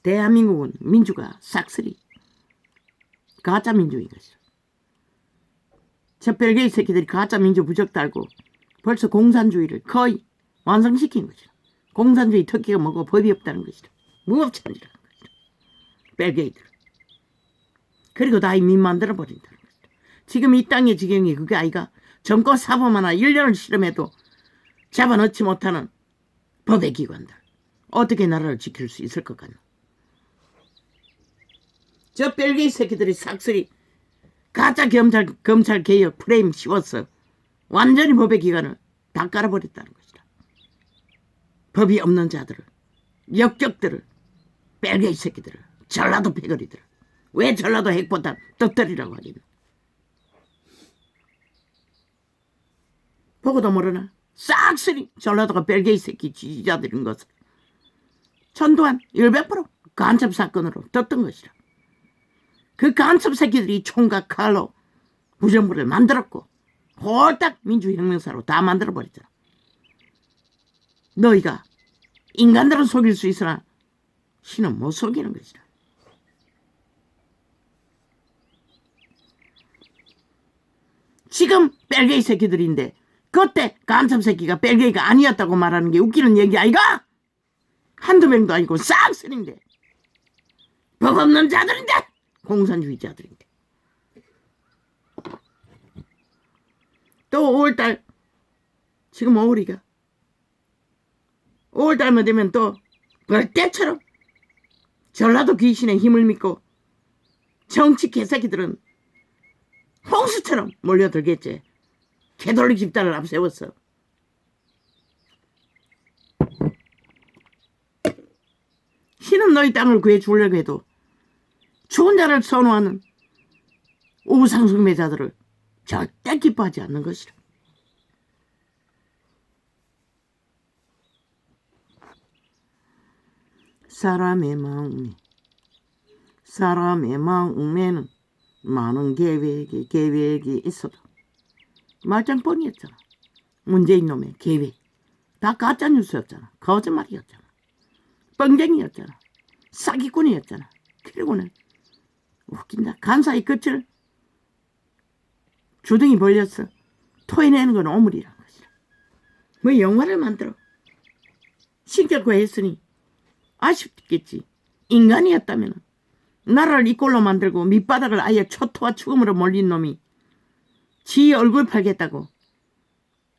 대한민국은 민주가 싹쓸이 가짜 민주인 것이다. 저 벨기에 새끼들이 가짜 민주 부적 달고 벌써 공산주의를 거의 완성시킨 것이다. 공산주의 특기가 뭐고 법이 없다는 것이다. 무법천지라는 것이다. 벨기에들. 그리고 다 이미 만들어버린다는 것이다. 지금 이 땅의 지경이 그게 아이가 정권 사범 하나 1년을 실험해도 잡아넣지 못하는 법의 기관들. 어떻게 나라를 지킬 수 있을 것 같나. 저 벨기에 새끼들이 싹쓸이 가짜 검찰 개혁 프레임 씌웠어. 완전히 법의 기관을 다 깔아버렸다는 것이다. 법이 없는 자들을, 역적들을, 벨기에 새끼들을, 전라도 패거리들을. 왜 전라도 핵보다 떡들이라고 하겠나. 보고도 모르나. 싹쓸이 전라도가 벨기에 새끼 지지자들인 것을 전두환 100% 간첩 사건으로 떴던 것이다. 그 간첩 새끼들이 총과 칼로 무정부를 만들었고 홀딱 민주혁명사로 다 만들어버렸잖아. 너희가 인간들은 속일 수 있으나 신은 못 속이는 것이다. 지금 벨기에 새끼들인데 그때 간첩 새끼가 벨기에가 아니었다고 말하는 게 웃기는 얘기 아이가? 한두 명도 아니고 싹쓸인데 법 없는 자들인데 공산주의자들인데. 또 5월달 지금 5월이가 5월달만 되면 또 벌떼처럼 전라도 귀신의 힘을 믿고 정치 개새끼들은 홍수처럼 몰려들겠지. 개돌리 집단을 앞세웠어. 신은 너희 땅을 구해주려고 해도 죽은 자를 선호하는 우상숭배자들을 절대 기뻐하지 않는 것이라. 사람의 마음에는 많은 계획이 있어도 말짱뻔이었잖아. 문재인 놈의 계획 다 가짜뉴스였잖아. 거짓말이었잖아. 뻥쟁이였잖아. 사기꾼이었잖아. 그리고는 웃긴다. 간사의 끝을 주둥이 벌렸어. 토해내는 건 오물이란 것이라. 뭐 영화를 만들어 신격화 했으니 아쉽겠지. 인간이었다면 나라를 이꼴로 만들고 밑바닥을 아예 초토화 죽음으로 몰린 놈이 지 얼굴 팔겠다고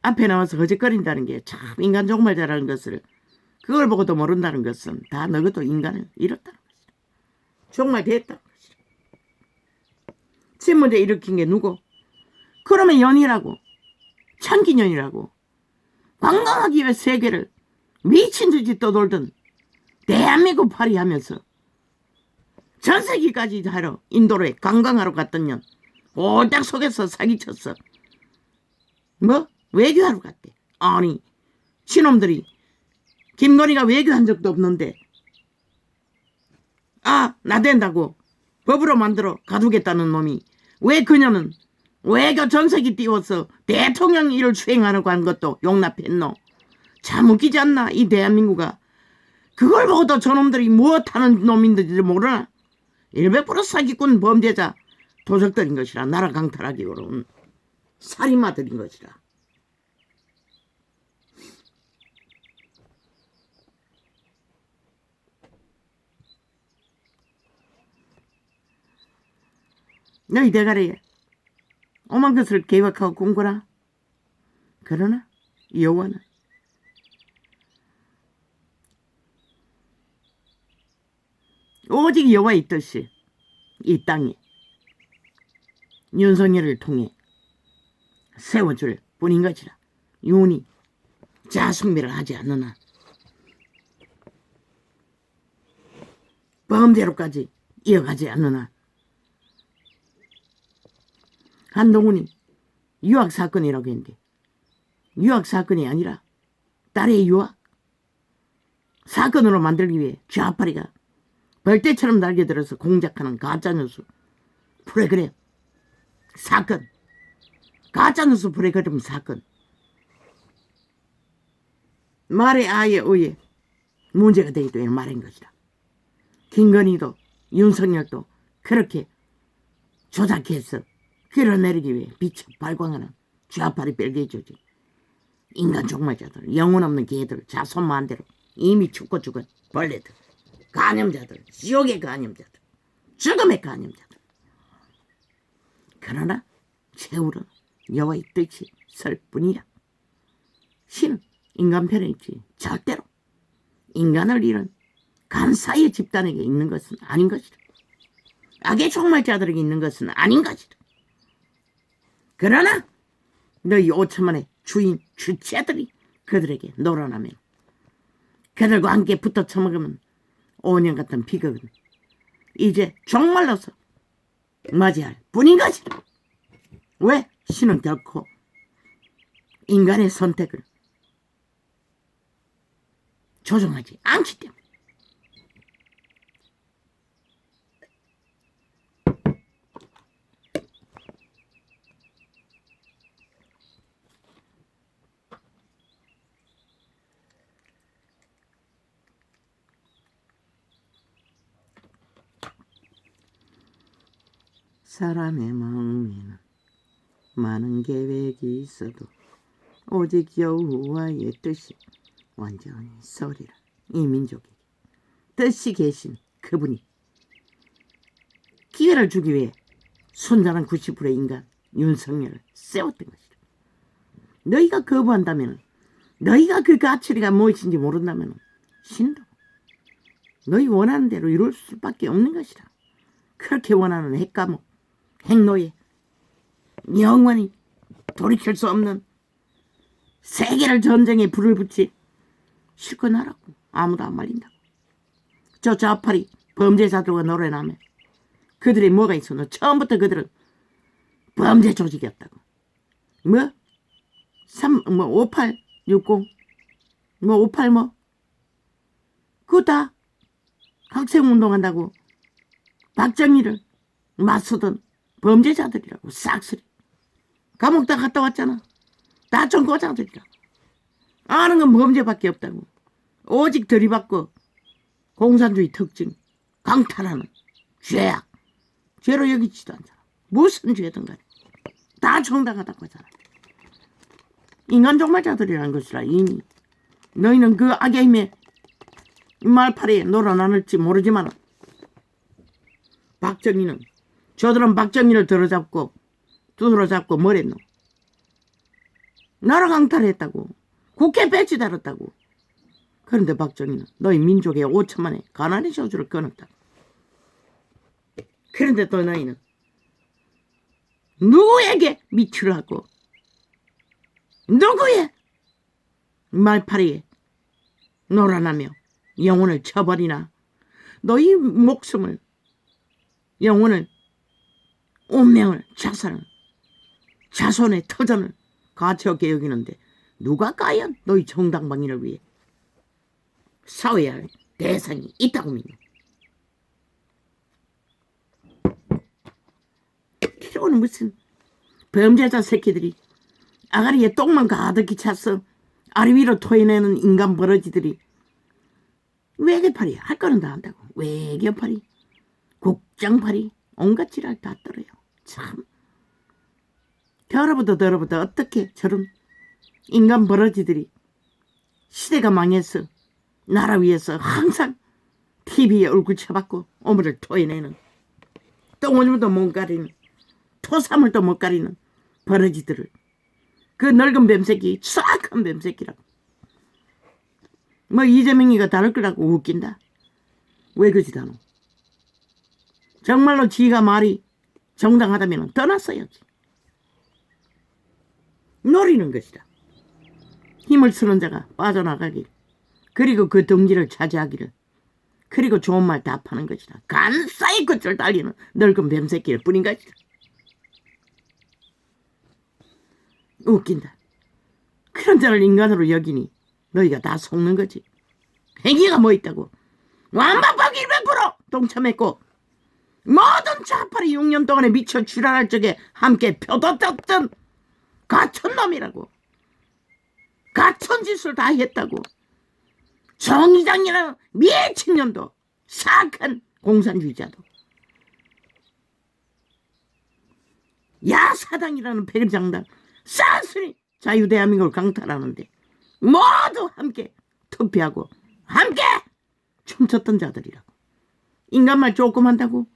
앞에 나와서 거짓거린다는 게 참 인간 정말 잘하는 것을 그걸 보고도 모른다는 것은 다 너희도 인간을 잃었다는 것이다. 정말 됐다는 것이다. 지금 문제 일으킨 게 누구? 그러면 연이라고 천기년이라고 관광하기 위해 세계를 미친 듯이 떠돌던 대한민국 파리하면서 전세기까지 하러 인도로 관광하러 갔던 년 홀딱 속에서 사기쳤어. 뭐? 외교하러 갔대. 아니 친놈들이 김건희가 외교한 적도 없는데 나댄다고 법으로 만들어 가두겠다는 놈이 왜 그녀는 외교 전세기 띄워서 대통령 일을 수행하려고 한 것도 용납했노? 참 웃기지 않나 이 대한민국아. 그걸 보고도 저놈들이 무엇하는 놈인지 모르나? 100% 사기꾼 범죄자 도적들인 것이라. 나라 강탈하기 위한 살인마들인 것이라. 너희 대가리에 오만 것을 계획하고 공부라. 그러나 여호와는 오직 여호와의 뜻이 이 땅에 윤석열을 통해 세워줄 뿐인 것이라. 윤이 자숙미를 하지 않느나 범죄로까지 이어가지 않느나 한동훈이 유학사건이라고 했는데 유학사건이 아니라 딸의 유학 사건으로 만들기 위해 좌파리가 벌떼처럼 달겨들어서 공작하는 가짜뉴스 프로그램 사건 가짜뉴스 프로그램 사건 말에 아예 의해 문제가 되기 때문에 말인 것이다. 김건희도 윤석열도 그렇게 조작해서 끌어내리기 위해 비춰 발광하는 좌파리 벨기에 조직 인간 종말자들 영혼 없는 개들 자손만대로 이미 죽고 죽은 벌레들 간염자들 지옥의 간염자들 죽음의 간염자들 그러나 최후로 여호와의 뜻이 설 뿐이야. 신은 인간 편에 있지 절대로 인간을 잃은 간사의 집단에게 있는 것은 아닌 것이다. 악의 종말자들에게 있는 것은 아닌 것이다. 그러나 너희 5천만의 주인 주체들이 그들에게 놀아나면 그들과 함께 붙어 처먹으면 5년 같은 비극은 이제 종말로서 맞이할 뿐인 것이다. 왜? 신은 결코 인간의 선택을 조종하지 않기 때문에. 사람의 마음에는 많은 계획이 있어도 오직 여호와의 뜻이 완전히 서리라. 이 민족에게 뜻이 계신 그분이 기회를 주기 위해 순전한 90%의 인간 윤석열을 세웠던 것이다. 너희가 거부한다면 너희가 그 가치가 무엇인지 모른다면 신도 너희 원하는 대로 이룰 수밖에 없는 것이다. 그렇게 원하는 핵과목 핵노예 영원히 돌이킬 수 없는 세계를 전쟁에 불을 붙이 실컷 하라고. 아무도 안 말린다고. 저 좌파리 범죄자들과 노래나면 그들이 뭐가 있어. 너 처음부터 그들은 범죄 조직이었다고. 5860 58 그거 다 학생운동한다고 박정희를 맞서던 범죄자들이라고. 싹쓸이 감옥 다 갔다 왔잖아. 다 정거자들이라고. 아는 건 범죄밖에 없다고. 오직 들이받고 공산주의 특징 강탈하는 죄악 죄로 여기지도 않잖아. 무슨 죄든 간에 다 정당하다고 하잖아. 인간 종말자들이라는 것이라. 이미 너희는 그 악의 힘에 말파리에 놀아나눌지 모르지만 박정희는 저들은 박정희를 들어잡고 두드러잡고 뭐랬노? 나라 강탈했다고. 국회 배치 달았다고. 그런데 박정희는 너희 민족의 5천만의 가난의 저주를 끊었다. 그런데 또 너희는 누구에게 미취를 하고 누구의 말파리에 놀아나며 영혼을 쳐버리나. 너희 목숨을 영혼을 운명을 자산을 자손의 터전을 가치없게 여기는데 누가 과연 너희 정당방위를 위해 싸워야 할 대상이 있다고 믿노. 그리고는 무슨 범죄자 새끼들이 아가리에 똥만 가득히 찼어 아리 위로 토해내는 인간 버러지들이 외계팔이 할 거는 다 한다고. 외계팔이 국장팔이 온갖 지랄 다 떨어요. 참 더러부터 어떻게 저런 인간 버러지들이 시대가 망해서 나라 위에서 항상 TV에 얼굴 쳐박고 오물을 토해내는 똥오줌도 못 가리는 토사물도 못 가리는 버러지들을 그 늙은 뱀새끼 수악한 뱀새끼라고. 이재명이가 다를 거라고 웃긴다. 왜 그지다노. 정말로 지가 말이 정당하다면 떠났어야지. 노리는 것이다. 힘을 쓰는 자가 빠져나가길, 그리고 그 둥지를 차지하기를, 그리고 좋은 말 다 파는 것이다. 간사히 끝을 달리는 늙은 뱀새끼일 뿐인 것이다. 웃긴다. 그런 자를 인간으로 여기니 너희가 다 속는 거지. 행위가 뭐 있다고. 완박박 100% 동참했고 모든 좌파리 6년 동안에 미쳐 출혈할 적에 함께 표도떴던 가천 놈이라고. 가천 짓을 다 했다고. 정의당이라는 미친년도, 사악한 공산주의자도, 야사당이라는 백일장당, 싼소리 자유대한민국을 강탈하는데 모두 함께 투표하고 함께 춤췄던 자들이라고. 인간말 조금 한다고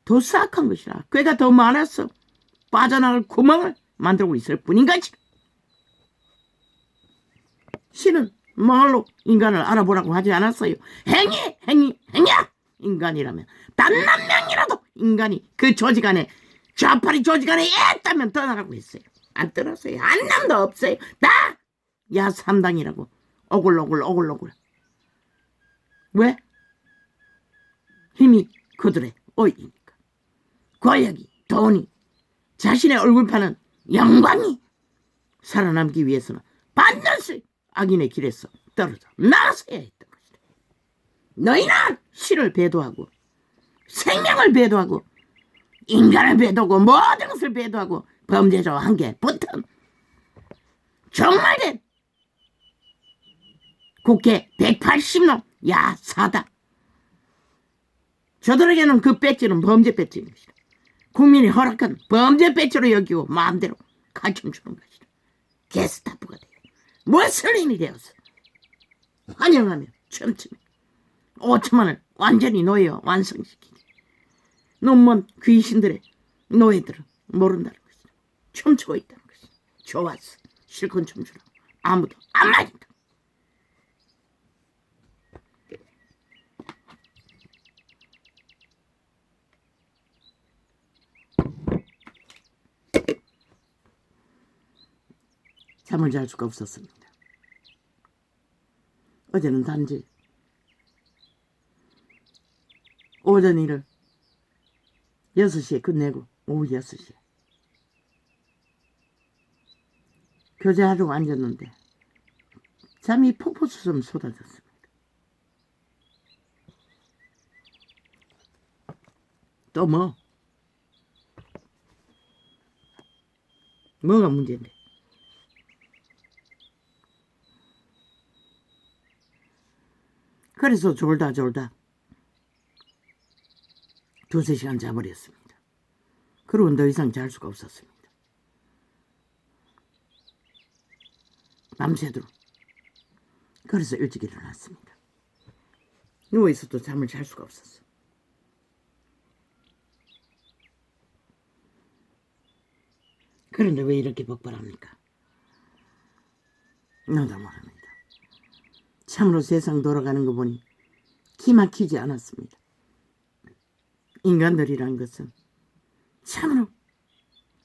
더 사악한 것이라. 괴가 더 많았어. 빠져나갈 구멍을 만들고 있을 뿐인 거지. 신은 말로 인간을 알아보라고 하지 않았어요. 행이야. 인간이라면 단 한 명이라도 인간이 그 조직 안에, 좌파리 조직 안에 있다면 떠나라고 했어요. 안 떠났어요. 한 놈도 없어요. 다 야삼당이라고. 오글오글. 왜? 힘이 그들의 오이니까. 권력이, 돈이, 자신의 얼굴 파는 영광이 살아남기 위해서는 반드시 악인의 길에서 떨어져 나서야 했던 것이다. 너희는 신을 배도하고 생명을 배도하고 인간을 배도하고 모든 것을 배도하고 범죄자와 함께 붙은 정말된 국회 180놈 야사다. 저들에게는 그 배지는 범죄 배지인 것이다. 국민이 허락한 범죄 배지로 여기고 마음대로 가춤추는 것이다. 게스타프가 되어 무슬림이 되어서 환영하며 춤추며 5천만을 완전히 놓여 완성시키기. 눈먼 귀신들의 노예들은 모른다는 것이다. 춤추고 있다는 것이다. 좋았어. 실컷 춤추라. 아무도 안 말린다. 잠을 잘 수가 없었습니다. 어제는 단지 오전 일을 6시에 끝내고 오후 6시에 교제하려고 앉았는데 잠이 폭포수처럼 쏟아졌습니다. 또 뭐가 문제인데. 그래서 졸다 2-3시간 자버렸습니다. 그러고 더 이상 잘 수가 없었습니다. 밤새도록. 그래서 일찍 일어났습니다. 누워있어도 잠을 잘 수가 없었어. 그런데 왜 이렇게 폭발합니까? 나도 모릅니다. 참으로 세상 돌아가는 거 보니 기막히지 않았습니다. 인간들이란 것은 참으로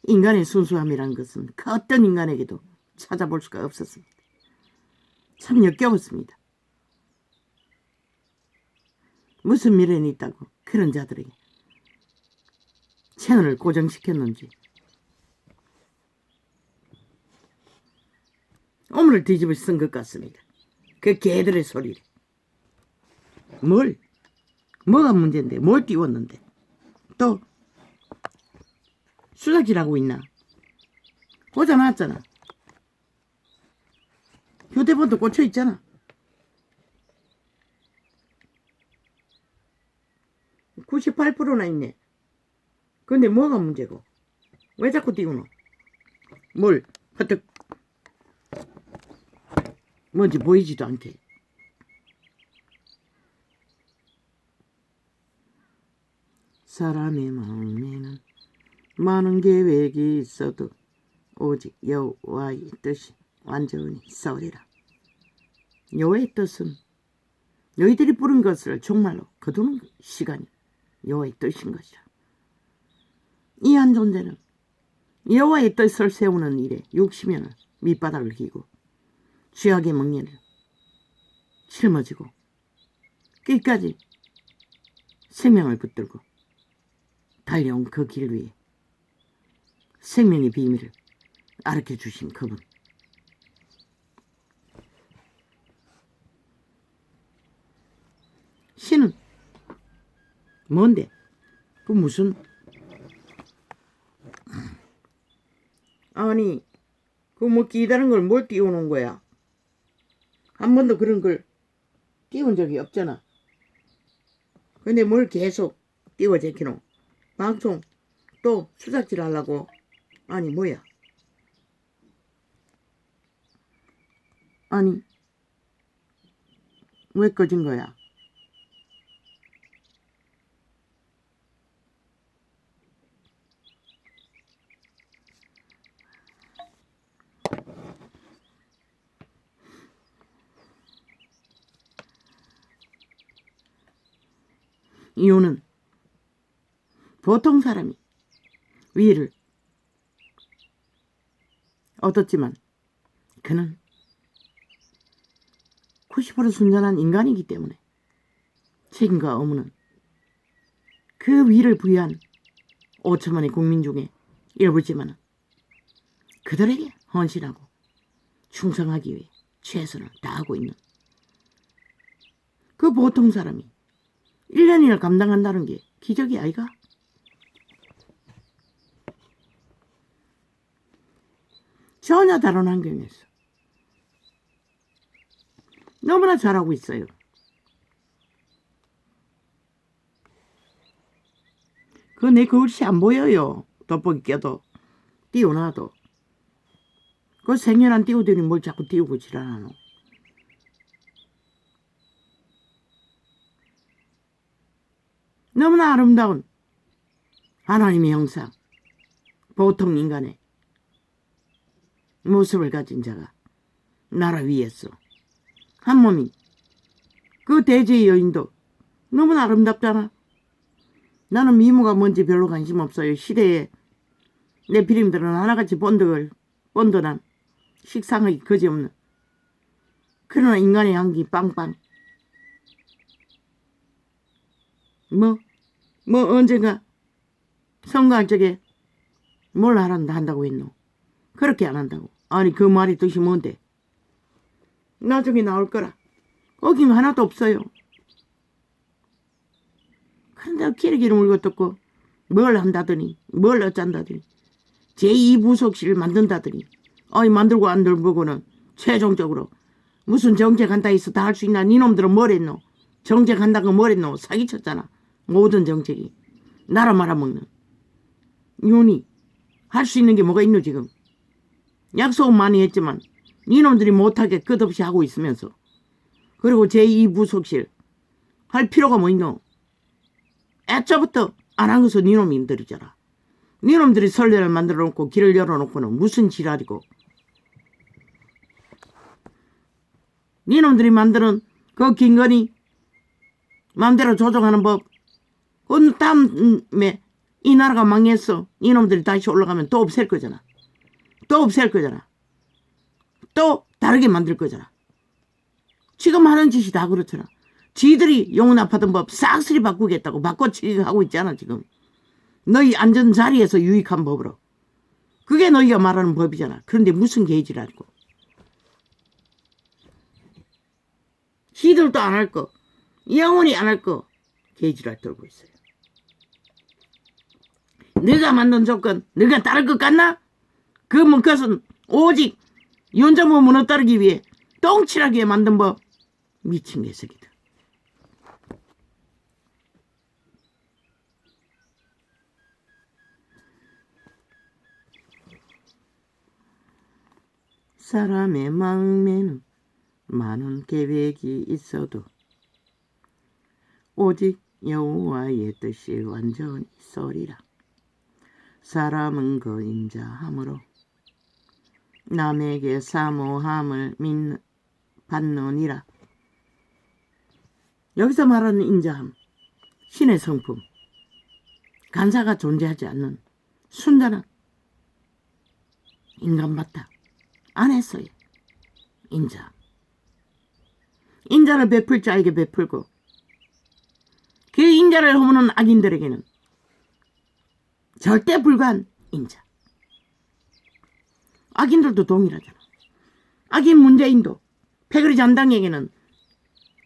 인간의 순수함이란 것은 그 어떤 인간에게도 찾아볼 수가 없었습니다. 참 역겨웠습니다. 무슨 미련이 있다고 그런 자들에게 채널을 고정시켰는지. 오물을 뒤집어 쓴 것 같습니다. 그 개들의 소리를. 뭐가 문제인데, 뭘 띄웠는데. 또 수작질하고 있나? 꽂아놨잖아. 휴대폰도 꽂혀있잖아. 98%나 있네. 근데 뭐가 문제고? 왜 자꾸 띄우노? 하여튼 뭔지 보이지도 않게. 사람의 마음에는 많은 계획이 있어도 오직 여호와의 뜻이 완전히 서리라. 여호와의 뜻은 너희들이 부른 것을 정말로 거두는 시간이 여호와의 뜻인 것이라. 이 한 존재는 여호와의 뜻을 세우는 일에 욕심에는 밑바닥을 기고 죄악의 멍에를 짊어지고 끝까지 생명을 붙들고 달려온 그 길 위에 생명의 비밀을 알려 주신 그분. 신은 뭔데? 그 무슨 아니 그 뭐 기다란 걸 뭘 띄워놓은 거야? 한 번도 그런 걸 띄운 적이 없잖아. 근데 뭘 계속 띄워 제키노? 방송 또 수작질 하려고? 아니 뭐야? 아니 왜 꺼진 거야? 이유는 보통 사람이 위를 얻었지만 그는 90% 순전한 인간이기 때문에 책임과 의무는 그 위를 부여한 5천만의 국민 중에 일부지만 그들에게 헌신하고 충성하기 위해 최선을 다하고 있는 그 보통 사람이 1년이나 감당한다는 게 기적이 아이가? 전혀 다른 환경에서 너무나 잘하고 있어요. 그 내 글씨 안 보여요. 돋보기 껴도 띄워놔도. 그 생년안 띄우더니 뭘 자꾸 띄우고 지랄하노. 너무나 아름다운 하나님의 형상, 보통 인간의 모습을 가진 자가 나라 위에서 한 몸인 그 대제의 여인도 너무나 아름답잖아. 나는 미모가 뭔지 별로 관심 없어요. 시대에 내 비림들은 하나같이 번듯한 식상하기 그지없는 그러나 인간의 향기 빵빵. 뭐 언젠가 선거할 적에 뭘 한다고 했노? 그렇게 안 한다고. 아니 그 말이 뜻이 뭔데? 나중에 나올 거라. 거긴 하나도 없어요. 그런데 기르기를 물고 뜯고 뭘 한다더니 뭘 어쩐다더니 제2부속실을 만든다더니 아니 만들고 안 들고는 최종적으로 무슨 정책한다 해서 다 할 수 있나? 니놈들은 뭘 했노? 정책한다고 뭘 했노? 사기쳤잖아. 모든 정책이. 나라 말아먹는. 윤이 할 수 있는 게 뭐가 있노 지금? 약속은 많이 했지만 니놈들이 못하게 끝없이 하고 있으면서 그리고 제2부속실 할 필요가 뭐 있노? 애초부터 안 한 것은 니놈들이잖아. 니놈들이 선례를 만들어 놓고 길을 열어놓고는 무슨 지랄이고. 니놈들이 만드는 그 김건희 마음대로 조정하는 법. 그 다음에 이 나라가 망했어. 이놈들이 다시 올라가면 또 없앨 거잖아. 또 없앨 거잖아. 또 다르게 만들 거잖아. 지금 하는 짓이 다 그렇잖아. 지들이 용납하던 법 싹쓸이 바꾸겠다고 바꿔치기 하고 있잖아 지금. 너희 앉은 자리에서 유익한 법으로. 그게 너희가 말하는 법이잖아. 그런데 무슨 개지랄이고. 지들도 안 할 거. 영원히 안 할 거. 개지랄 떨고 있어요. 네가 만든 조건 네가 따를 것 같나? 그것은 오직 윤정부 문어 따르기 위해 똥칠하기 위해 만든 법. 미친 개새끼들. 사람의 마음에는 많은 계획이 있어도 오직 여호와의 뜻이 완전히 서리라. 사람은 그 인자함으로 남에게 사모함을 받느니라. 여기서 말하는 인자함, 신의 성품, 간사가 존재하지 않는 순전한 인간마다 안에서의 인자. 인자를 베풀 자에게 베풀고 그 인자를 허무는 악인들에게는 절대 불가한 인자. 악인들도 동일하잖아. 악인 문재인도 패거리 잔당에게는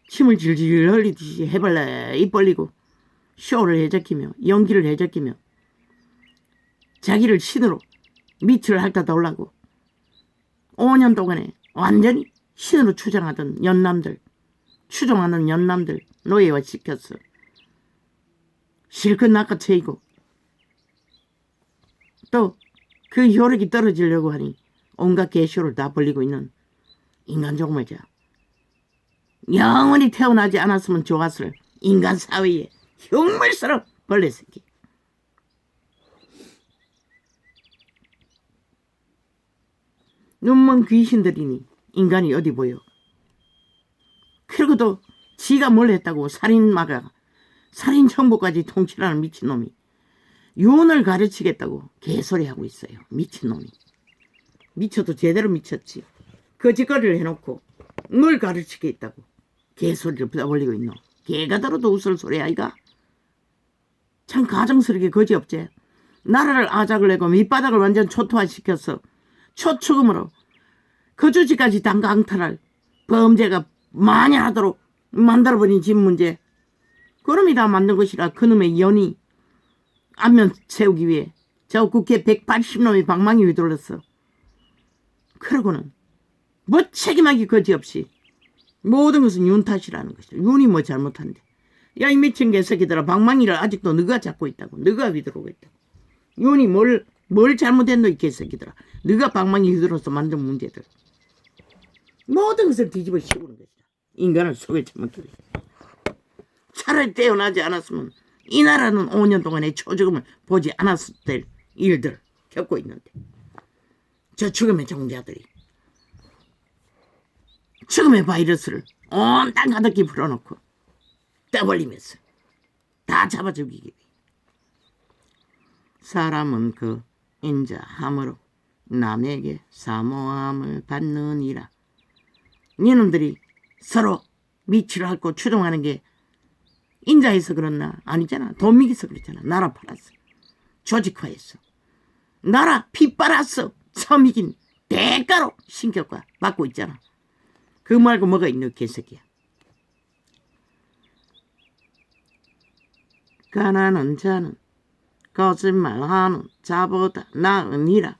침을 질질 흘리듯이 해발레 입 벌리고 쇼를 해적이며 연기를 해적이며 자기를 신으로 밑을 핥아 덜라고 5년 동안에 완전히 신으로 추정하던 추종하는 연남들 노예화 시켰어. 실컷 낚아채이고 또 그 효력이 떨어지려고 하니 온갖 개쇼를 다 벌리고 있는 인간 종말자. 영원히 태어나지 않았으면 좋았을 인간 사회의 흉물스러운 벌레 새끼. 눈먼 귀신들이니 인간이 어디 보여. 그리고도 지가 뭘 했다고 살인마가 살인 정보까지 통치하는 미친놈이 윤을 가르치겠다고 개소리하고 있어요. 미친놈이. 미쳐도 제대로 미쳤지. 거짓거리를 해놓고 뭘 가르치겠다고 개소리를 떠벌리고 있노. 개가 들어도 웃을 소리 아이가. 참 가정스럽게 거지없지. 나라를 아작을 내고 밑바닥을 완전 초토화시켜서 초축음으로 거주지까지 강탈할 범죄가 만연하도록 만들어버린 집 문제. 그놈이 다 만든 것이라 그놈의 연이 안면 세우기 위해 저 국회 180놈이 방망이 휘둘렀어. 그러고는 무책임하기 거지없이 모든 것은 윤 탓이라는 것이다. 윤이 뭐 잘못한데. 야, 이 미친 개새끼들아, 방망이를 아직도 너가 잡고 있다고. 너가 휘두르고 있다고. 윤이 뭘 잘못했노, 이 개새끼들아. 너가 방망이 휘둘러서 만든 문제들. 모든 것을 뒤집어 씌우는 것이다. 인간을 속에 처먹기. 차라리 태어나지 않았으면 이 나라는 5년 동안의 초죽음을 보지 않았을 때 일들 겪고 있는데 저 죽음의 종자들이 죽음의 바이러스를 온 땅 가득히 불어넣고 떠벌리면서 다 잡아 죽이기 위해 사람은 그 인자함으로 남에게 사모함을 받느니라. 니놈들이 서로 미치를 핥고 추종하는 게 인자해서 그렇나? 아니잖아. 돈 미기서 그렇잖아. 나라 팔았어. 조직화했어. 나라 피 빨았어. 처미긴 대가로 신격과 받고 있잖아. 그 말고 뭐가 있노, 개새끼야. 가난한 자는 거짓말하는 자보다 나으니라.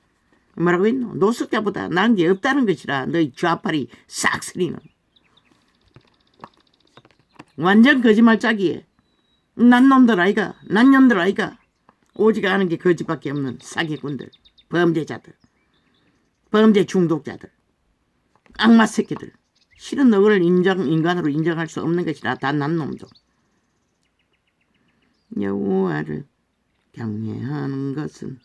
뭐라고 했노? 노숙자보다 나은 게 없다는 것이라. 너희 좌파리 싹쓸이는. 완전 거짓말짜기에 난놈들 아이가, 난년들 아이가. 오지가 않은 게 거짓밖에 없는 사기꾼들, 범죄자들, 범죄 중독자들, 악마 새끼들. 실은 너를 인간으로 인정할 수 없는 것이라. 다 난놈도. 여호와를 경외하는 것은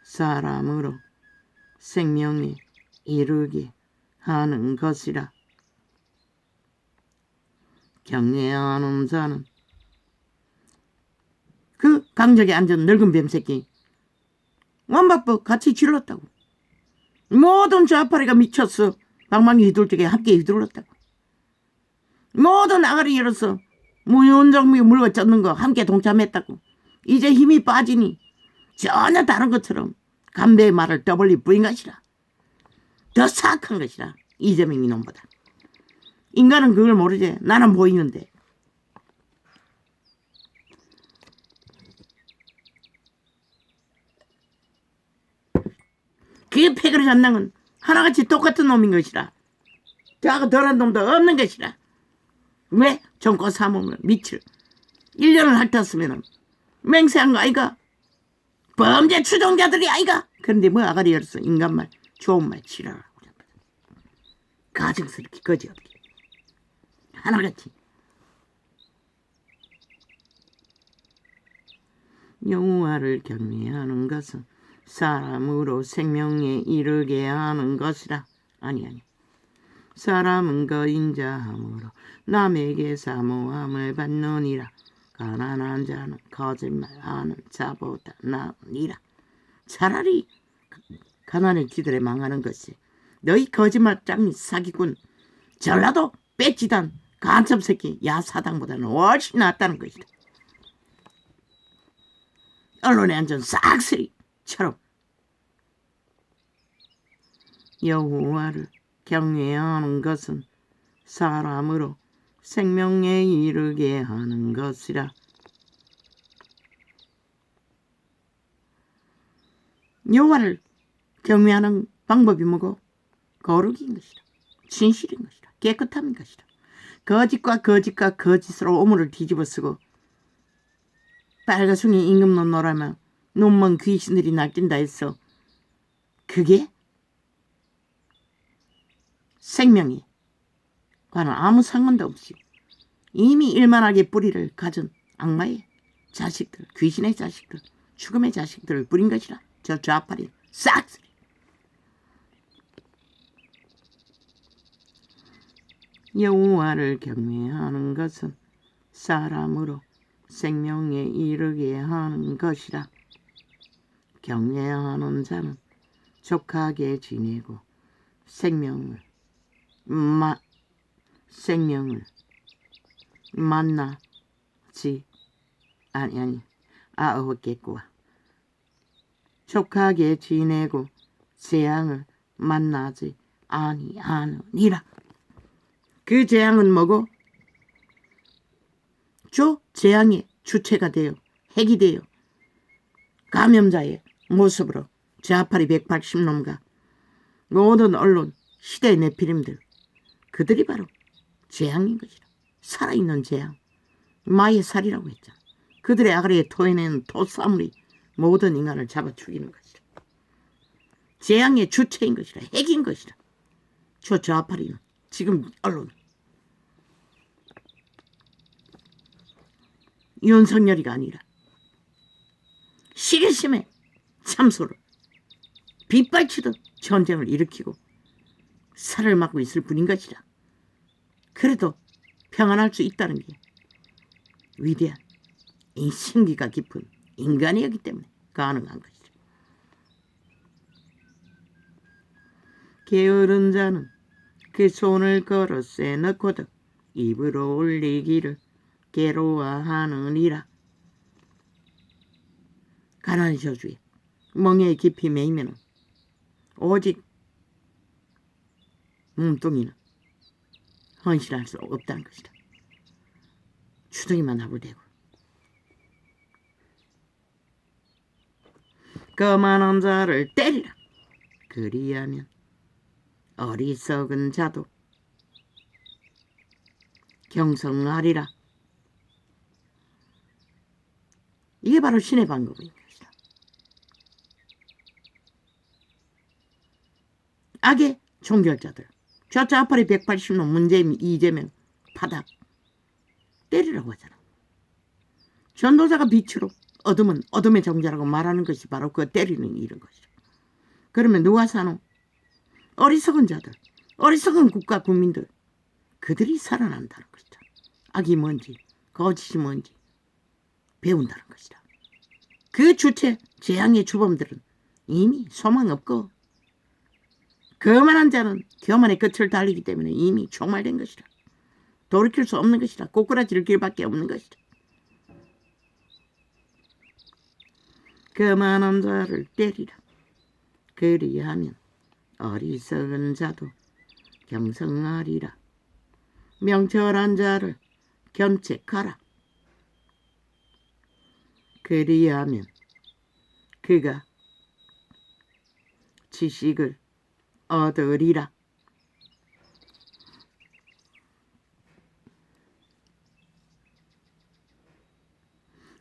사람으로 생명에 이르게 하는 것이라. 경외하는 자는 그 강적에 앉은 늙은 뱀새끼 원박법 같이 질렀다고. 모든 좌파리가 미쳤어. 방망이 휘둘 적에 함께 휘둘렀다고. 모든 아가리 열어서 무윤정미 물고 쫓는 거 함께 동참했다고. 이제 힘이 빠지니 전혀 다른 것처럼 감배의 말을 떠벌리 뿌린 것이라. 더 사악한 것이라. 이재명 이놈보다. 인간은 그걸 모르지. 나는 보이는데. 그 패거리 잔당은 하나같이 똑같은 놈인 것이라. 저하고 덜한 놈도 없는 것이라. 왜? 정권 사모면 밑을 1년을 핥았으면 맹세한 거 아이가? 범죄 추종자들이 아이가? 그런데 뭐 아가리 열어서 인간말 좋은 말 치라라고. 가증스럽게 거지없게 하나같이. 여호와를 경외하는 것은 사람으로 생명에 이르게 하는 것이라. 아니. 사람은 그 인자함으로 남에게 사모함을 받느니라. 가난한 자는 거짓말하는 자보다 나으니라. 차라리 가난의 기들에 망하는 것이 너희 거짓말장이 사기꾼 전라도 빼지단 간첩새끼 야사당보다는 훨씬 낫다는 것이다. 언론의 안전 싹쓸이처럼 여호와를 경외하는 것은 사람으로 생명에 이르게 하는 것이라. 여호와를 경외하는 방법이 뭐고? 거룩인 것이라. 진실인 것이라. 깨끗함인 것이라. 거짓과 거짓으로 오물을 뒤집어쓰고 빨가숭이 임금론 노라면 눈먼 귀신들이 낚인다 해서 그게 생명이 과는 아무 상관도 없이 이미 일만하게 뿌리를 가진 악마의 자식들, 귀신의 자식들, 죽음의 자식들을 뿌린 것이라. 저 좌파리 싹쓸이. 여호와를 경외하는 것은 사람으로 생명에 이르게 하는 것이라. 경외하는 자는 족하게 지내고 생명을 만나지 어겠구와. 족하게 지내고 재앙을 만나지 아니하느니라. 그 재앙은 뭐고? 재앙의 주체가 되어 핵이 되어 감염자의 모습으로 좌파리 180놈과 모든 언론 시대의 네피림들, 그들이 바로 재앙인 것이라. 살아있는 재앙, 마의 살이라고 했잖아. 그들의 아가리에 토해내는 토사물이 모든 인간을 잡아 죽이는 것이라. 재앙의 주체인 것이라. 핵인 것이라. 저 좌파리는 지금 언론 윤석열이가 아니라 시기심에 참소를 빗발치듯 전쟁을 일으키고 살을 막고 있을 뿐인 것이라. 그래도 평안할 수 있다는 게 위대한 이 신기가 깊은 인간이었기 때문에 가능한 것이라. 게으른 자는 그 손을 걸어쇠 넣고도 입으로 올리기를 괴로워하느니라. 가난의 저주에 멍에에 깊이 매이면 오직 몸뚱이는 헌신할 수 없다는 것이다. 주둥이만 나불대고 거만한 자를 때리라. 그리하면 어리석은 자도 경성하리라. 이게 바로 신의 방법인 것이다. 악의 종결자들, 저 좌파리 180놈 문재인, 이재명, 파닥 때리라고 하잖아. 전도자가 빛으로 어둠은 어둠의 정자라고 말하는 것이 바로 그 때리는 일인 것이다. 그러면 누가 사노? 어리석은 자들, 어리석은 국가 국민들, 그들이 살아난다는 것이다. 악이 뭔지 거짓이 뭔지 배운다는 것이다. 그 주체 재앙의 주범들은 이미 소망 없고 거만한 자는 교만의 끝을 달리기 때문에 이미 종말된 것이다. 돌이킬 수 없는 것이다. 꼬꾸라질 길밖에 없는 것이다. 거만한 자를 때리라. 그리하면 어리석은 자도 경성하리라. 명철한 자를 견책하라. 그리하면 그가 지식을 얻으리라.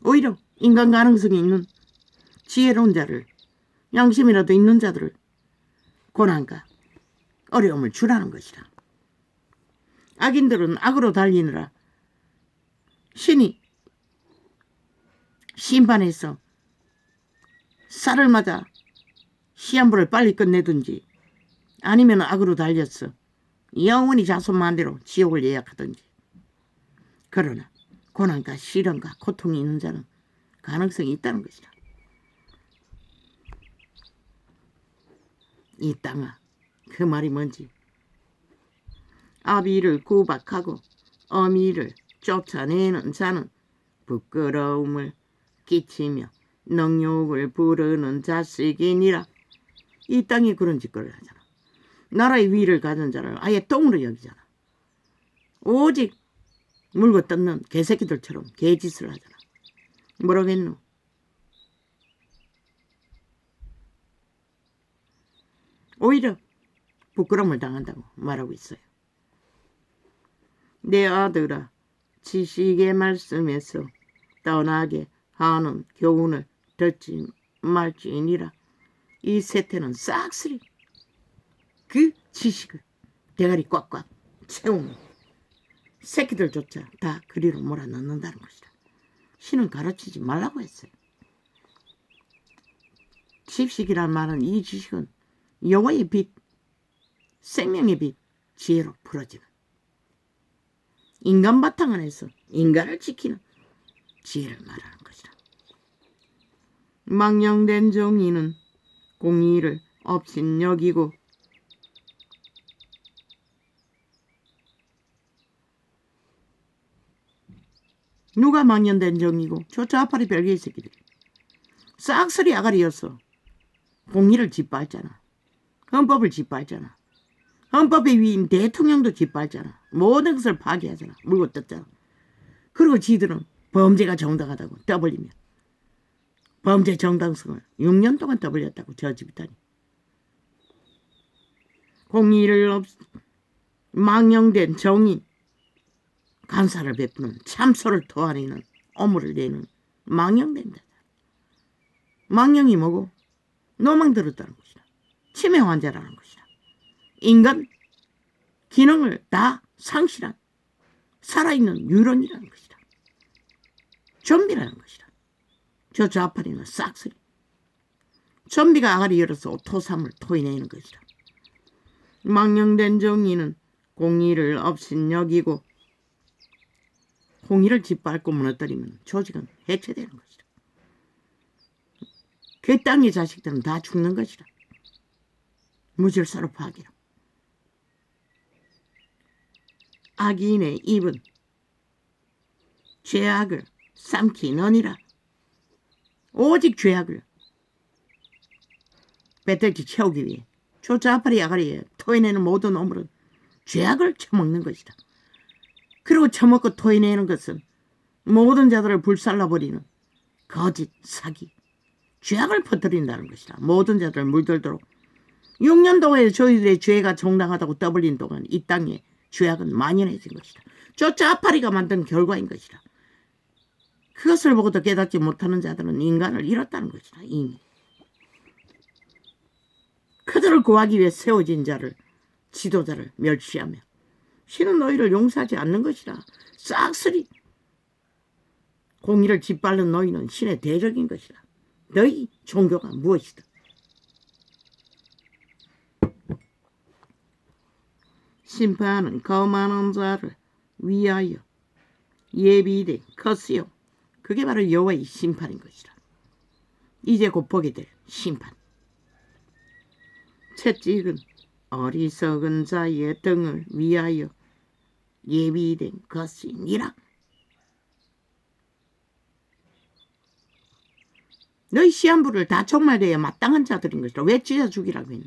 오히려 인간 가능성이 있는 지혜로운 자를, 양심이라도 있는 자들을 고난과 어려움을 주라는 것이라. 악인들은 악으로 달리느라 신이 심판해서 쌀을 맞아 시한부를 빨리 끝내든지 아니면 악으로 달렸어 영원히 자손만대로 지옥을 예약하든지. 그러나 고난과 시련과 고통이 있는 자는 가능성이 있다는 것이다. 이 땅아, 그 말이 뭔지. 아비를 구박하고 어미를 쫓아내는 자는 부끄러움을 끼치며 능욕을 부르는 자식이니라. 이 땅이 그런 짓거리를 하잖아. 나라의 위를 가진 자를 아예 똥으로 여기잖아. 오직 물고 뜯는 개새끼들처럼 개짓을 하잖아. 뭐라겠노? 오히려 부끄러움을 당한다고 말하고 있어요. 내 아들아, 지식의 말씀에서 떠나게 하는 교훈을 듣지 말지니라. 이 세태는 싹쓸이 그 지식을 대가리 꽉꽉 채우는 새끼들조차 다 그리로 몰아넣는다는 것이다. 신은 가르치지 말라고 했어요. 집식이란 말은 이 지식은 여호와의 빛, 생명의 빛, 지혜로 풀어지는 인간 바탕 안에서 인간을 지키는 지혜를 말하는 것이다. 망령된 정의는 공의를 업신여기고 누가 망령된 정의고? 저 좌파리 별개의 새끼들. 싹쓸이 아가리였어. 공의를 짓밟잖아. 헌법을 짓밟잖아. 헌법의 위인 대통령도 짓밟잖아. 모든 것을 파괴하잖아. 물고 뜯잖아. 그리고 지들은 범죄가 정당하다고 떠벌리면 범죄 정당성을 6년 동안 떠벌렸다고 저 집단이. 공의를 망령된 정의 간사를 베푸는 참소를 도와내는 어물을 내는 망령된 자다. 망령이 뭐고? 노망 들었다는 것이다. 치매 환자라는 것이다. 인간 기능을 다 상실한 살아있는 유령이라는 것이다. 좀비라는 것이다. 저 좌파리는 싹쓸이 좀비가 아가리 열어서 토삼을 토해내는 것이다. 망령된 정의는 공의를 업신여기고 공의를 짓밟고 무너뜨리면 조직은 해체되는 것이다. 그 땅의 자식들은 다 죽는 것이다. 무질서로 파괴로. 악인의 입은 죄악을 삼키느니라. 오직 죄악을 배떨지 채우기 위해 저 좌파리 아가리에 토해내는 모든 오물은 죄악을 처먹는 것이다. 그리고 처먹고 토해내는 것은 모든 자들을 불살라버리는 거짓, 사기, 죄악을 퍼뜨린다는 것이다. 모든 자들을 물들도록 6년 동안에 저희들의 죄가 정당하다고 떠벌린 동안 이 땅에 죄악은 만연해진 것이다. 저 짜파리가 만든 결과인 것이다. 그것을 보고도 깨닫지 못하는 자들은 인간을 잃었다는 것이다. 이미. 그들을 구하기 위해 세워진 자를, 지도자를 멸시하며 신은 너희를 용서하지 않는 것이다. 싹쓸이 공의를 짓밟는 너희는 신의 대적인 것이다. 너희 종교가 무엇이다. 심판은 거만한 자를 위하여 예비된 것이요. 그게 바로 여호와의 심판인 것이다. 이제 곧 보게 될 심판. 채찍은 어리석은 자의 등을 위하여 예비된 것이니라. 너희 시한부를 다 종말되어 마땅한 자들인 것이라. 왜 찢어 죽이라고 했노?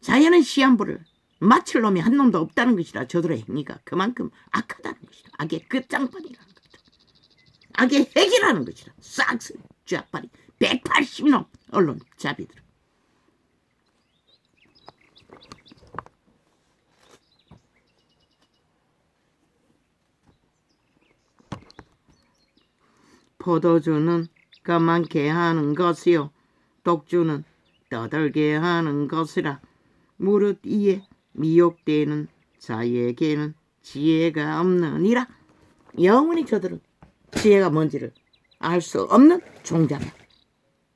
자연은 시한부를 마칠 놈이 한 놈도 없다는 것이라. 저들의 행위가 그만큼 악하다는 것이라. 악의 끝장판이라는 것이다. 악의 핵이라는 것이라. 싹쓸이 쫙발이 180놈 언론 자비들. 포도주는 까맣게 하는 것이요 독주는 떠들게 하는 것이라. 무릇 이에 미혹되는 자에게는 지혜가 없느니라. 영원히 저들은 지혜가 뭔지를 알 수 없는 종자다.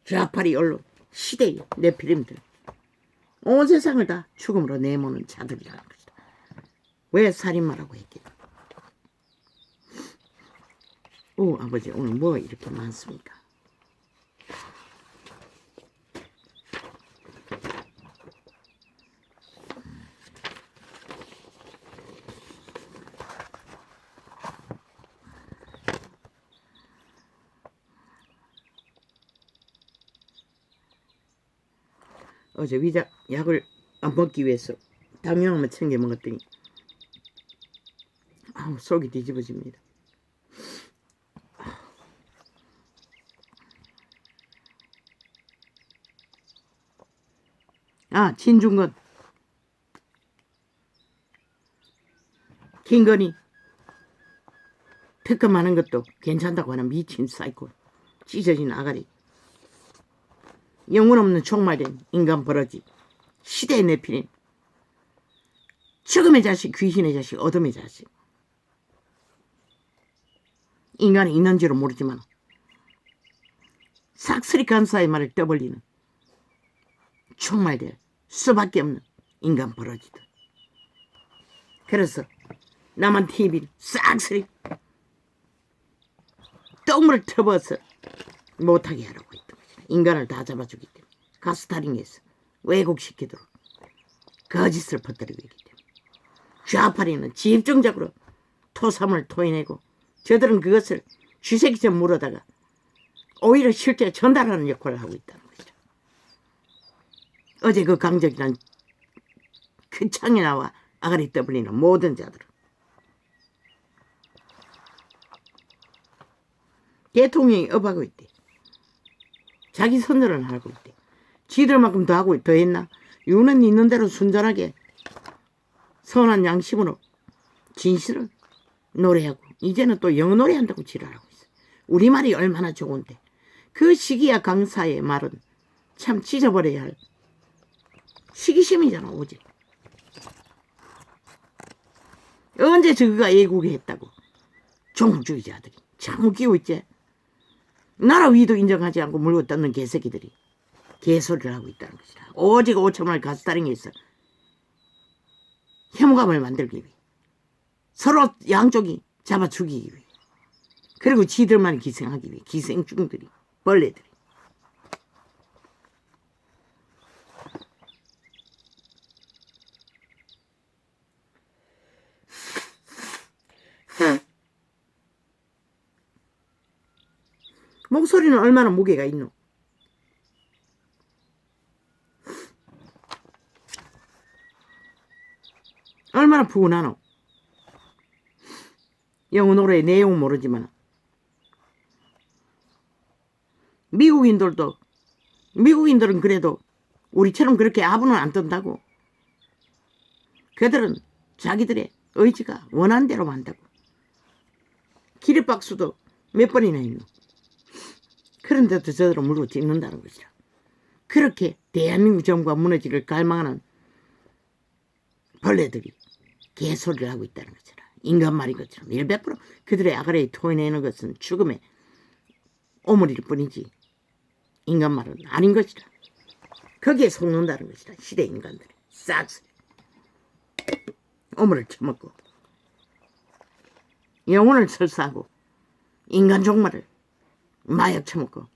좌파리 언론 시대의 네피림들, 온 세상을 다 죽음으로 내모는 자들이라는 것이다. 왜 살인마라고 했겠나? 오, 아버지 오늘 뭐 이렇게 많습니까? 어제 위장 약을 안 먹기 위해서 당뇨약만 챙겨 먹었더니 아우, 속이 뒤집어집니다. 아, 진중건, 김건희 특검하는 것도 괜찮다고 하는 미친 사이코, 찢어진 아가리, 영혼 없는 총말된 인간 버러지, 시대의 내피린 죽음의 자식, 귀신의 자식, 어둠의 자식. 인간이 있는지로 모르지만 싹쓸이 간사의 말을 떠벌리는 총말될 수밖에 없는 인간 버러지들. 그래서 남한 TV를 싹쓸이 똥물을 터부어서 못하게 하라고 했던 거지. 인간을 다 잡아주기 때문에 가스타링해서 왜곡시키도록 거짓을 퍼뜨리고 있기 때문에 좌파리는 집중적으로 토사물을 토해내고 저들은 그것을 쥐새끼처럼 물어다가 오히려 실제 전달하는 역할을 하고 있다는 거죠. 어제 그 강적이란 그 창에 나와 아가리 떠벌리는 모든 자들은 대통령이 업하고 있대. 자기 선전을 하고 있대. 지들만큼 더 하고 더 했나? 유는 있는 대로 순전하게 선한 양심으로 진실을 노래하고 이제는 또 영어 노래한다고 지랄하고 있어. 우리말이 얼마나 좋은데 그 시기야 강사의 말은 참 찢어버려야 할 시기심이잖아. 오직 언제 저거가 애국에 했다고. 종북주의자들이 참 웃기고 있지. 나라 위도 인정하지 않고 물고 뜯는 개새끼들이 개소리를 하고 있다는 것이다. 오직 5천만을 가스타링해서 혐오감을 만들기 위해 서로 양쪽이 잡아 죽이기 위해 그리고 지들만 기생하기 위해 기생충들이 벌레들이 목소리는 얼마나 무게가 있노? 얼마나 푸근하노? 영어 노래의 내용은 모르지만 미국인들은 그래도 우리처럼 그렇게 아부는 안 뜬다고. 그들은 자기들의 의지가 원하는 대로 한다고. 기립박수도 몇 번이나 했노. 그런데도 저들은 물고 찢는다는 것이라. 그렇게 대한민국 정부가 무너지를 갈망하는 벌레들이 개소리를 하고 있다는 것이라. 인간 말인 것처럼 100% 그들의 아가리에 토해내는 것은 죽음의 오물일 뿐이지 인간 말은 아닌 것이라. 거기에 속는다는 것이라. 시대 인간들이 싹쓸이 오물을 처먹고 영혼을 설사하고 인간 종말을 마약 처먹고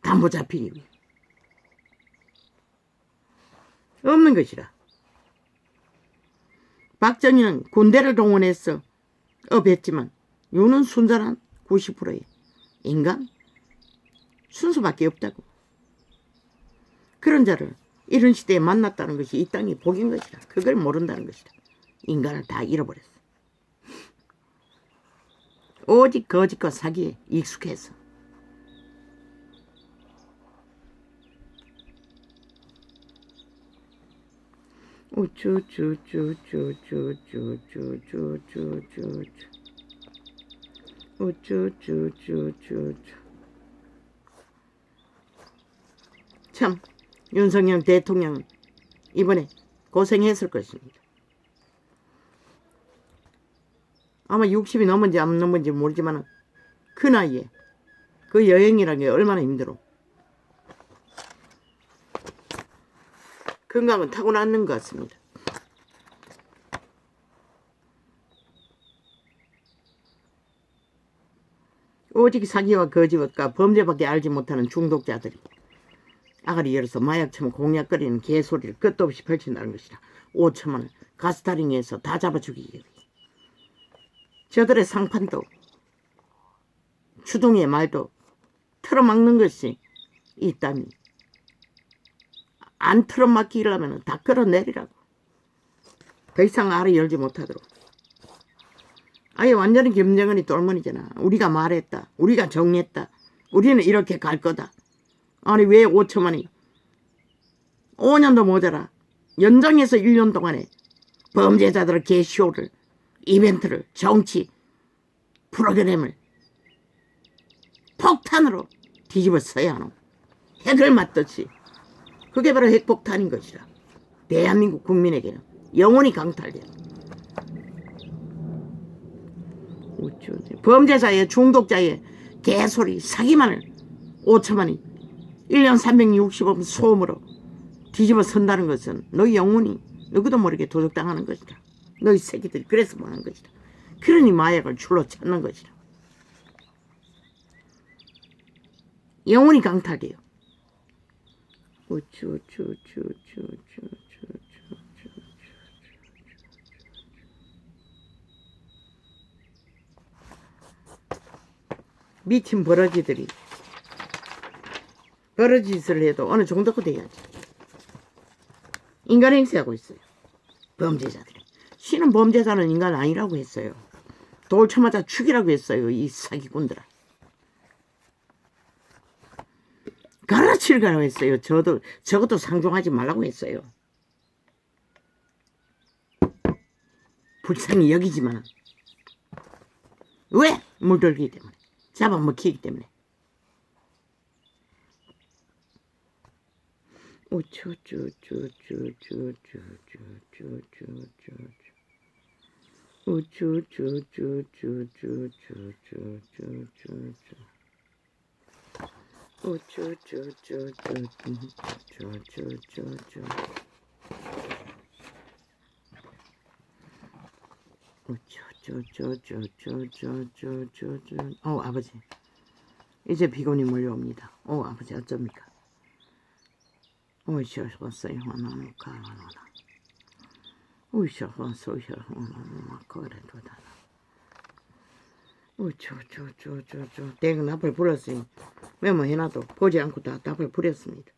담보 잡히기 위해 없는 것이라. 박정희는 군대를 동원해서 업했지만 유는 순전한 90%의 인간 순수밖에 없다고. 그런 자를 이런 시대에 만났다는 것이 이 땅의 복인 것이라. 그걸 모른다는 것이라. 인간을 다 잃어버렸어. 오직 거짓과 사기에 익숙해서 참 윤석열 대통령은 이번에 고생했을 것입니다. 아마 60이 넘은지 안 넘은지 모르지만 그 나이에 그 여행이라는 게 얼마나 힘들어. 건강은 타고났는 것 같습니다. 오직 사기와 거짓과 범죄밖에 알지 못하는 중독자들이 아가리 열어서 마약처럼 공약거리는 개소리를 끝도 없이 펼친다는 것이라. 5천만을 가스타링해서 다 잡아 죽이기 위해. 저들의 상판도 추동의 말도 틀어막는 것이 있다니. 안 틀어막히려면 다 끌어내리라고. 더 이상 알을 열지 못하도록. 아예 완전히 김정은이 똘머니잖아. 우리가 말했다. 우리가 정했다. 우리는 이렇게 갈 거다. 아니 왜 5천만이 5년도 모자라 연장해서 1년 동안에 범죄자들의 개쇼를 이벤트를 정치 프로그램을 폭탄으로 뒤집어 써야 하노. 핵을 맞듯이. 그게 바로 핵폭탄인 것이라. 대한민국 국민에게는 영원히 강탈돼요. 범죄자의 중독자의 개소리 사기만을 5천만이 1년 365번 소음으로 뒤집어 선다는 것은 너희 영혼이 누구도 모르게 도둑당하는 것이다. 너희 새끼들이 그래서 뭐하는 것이다. 그러니 마약을 줄로 찾는 것이다. 영혼이 강탈돼요. 미친 버러지들이 버러지짓을 해도 어느 정도가 돼야지. 인간 행세하고 있어요. 범죄자들이. 신은 범죄자는 인간 아니라고 했어요. 돌 쳐맞아 죽이라고 했어요. 이 사기꾼들아. 가르치라고 했어요. 저것도 상종하지 말라고 했어요. 불쌍히 여기지만 왜? 물들기 때문에. 잡아먹히기 때문에. 아버지 이제 비곤이 몰려옵니다. 아버지 어쩝니까? 오이셔왔어요. 하나누카 하나나. 오이셔왔어요. 하나누카 그래도다. 대근 앞을 불었으니 메모해놔도 보지 않고 다 앞을 부렸습니다.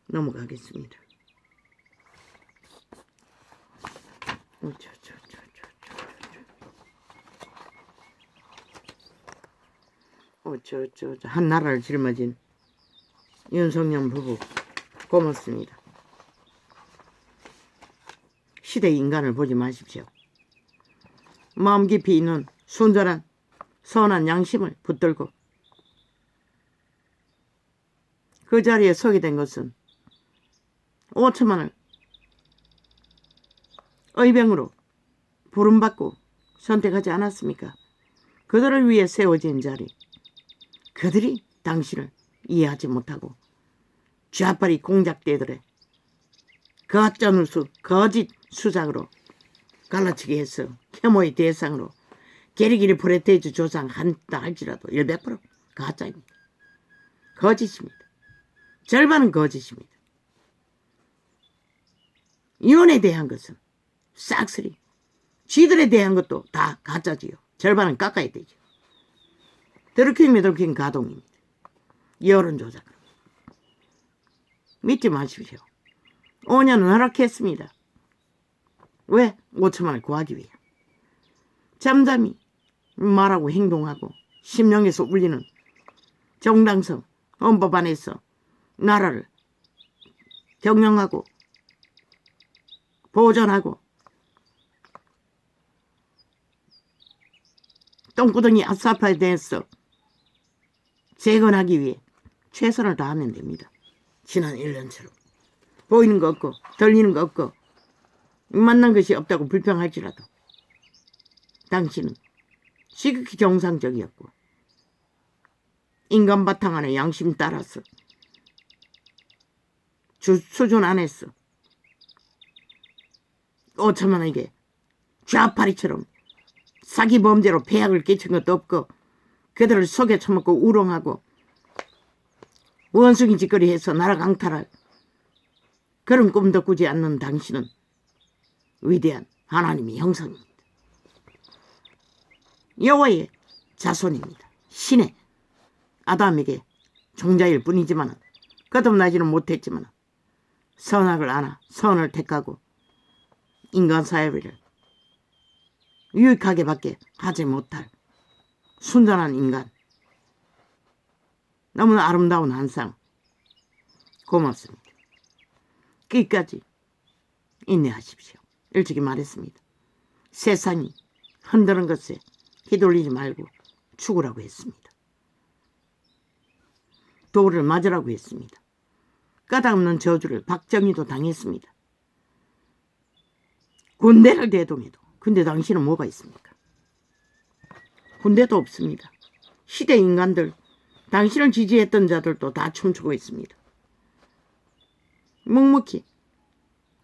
넘어가겠습니다. 한 나라를 짊어진 윤석열 부부 고맙습니다. 시대 인간을 보지 마십시오. 마음 깊이 있는 순전한 선한 양심을 붙들고 그 자리에 서게 된 것은 5천만을 의병으로 부름받고 선택하지 않았습니까? 그들을 위해 세워진 자리. 그들이 당신을 이해하지 못하고 좌파리 공작대들의 거짓 거짓 수작으로 갈라치게 해서 혐오의 대상으로 게리기리 프레테이즈 조장한다 할지라도 100% 가짜입니다. 거짓입니다. 절반은 거짓입니다. 이혼에 대한 것은 싹쓸이 쥐들에 대한 것도 다 가짜지요. 절반은 깎아야 되죠. 드루킹 가동입니다. 여론조작. 믿지 마십시오. 5년은 허락했습니다. 왜? 5천만을 구하기 위해. 잠잠히 말하고 행동하고 심령에서 울리는 정당성, 헌법 안에서 나라를 경영하고 보존하고 똥구덩이 아사파에 대해서 재건하기 위해 최선을 다하면 됩니다. 지난 1년처럼 보이는 거 없고 들리는 거 없고 만난 것이 없다고 불평할지라도 당신은 지극히 정상적이었고 인간 바탕 안에 양심 따라서 수준 안에서 5천만에게 좌파리처럼 사기 범죄로 폐악을 끼친 것도 없고 그들을 속에 처먹고 우롱하고 원숭이 짓거리 해서 나라 강탈할 그런 꿈도 꾸지 않는 당신은 위대한 하나님의 형상입니다. 여호와의 자손입니다. 신의 아담에게 종자일 뿐이지만 거듭나지는 못했지만 선악을 알아 선을 택하고 인간 사회를 유익하게 밖에 하지 못할 순전한 인간, 너무나 아름다운 한상, 고맙습니다. 끝까지 인내하십시오. 일찍이 말했습니다. 세상이 흔드는 것에 휘둘리지 말고 죽으라고 했습니다. 도를 맞으라고 했습니다. 까닭없는 저주를 박정희도 당했습니다. 군대를 대동해도 근데 당신은 뭐가 있습니까? 군대도 없습니다. 시대 인간들, 당신을 지지했던 자들도 다 춤추고 있습니다. 묵묵히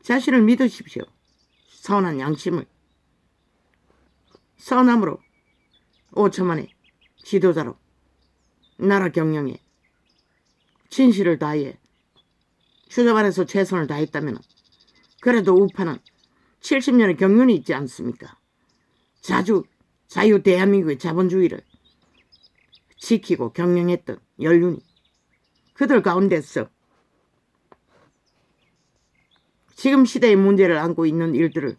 자신을 믿으십시오. 선한 양심을 선함으로 5천만의 지도자로 나라 경영에 진실을 다해 휴자반에서 최선을 다했다면 그래도 우파는 70년의 경륜이 있지 않습니까? 자유 대한민국의 자본주의를 지키고 경영했던 연륜이 그들 가운데서 지금 시대의 문제를 안고 있는 일들을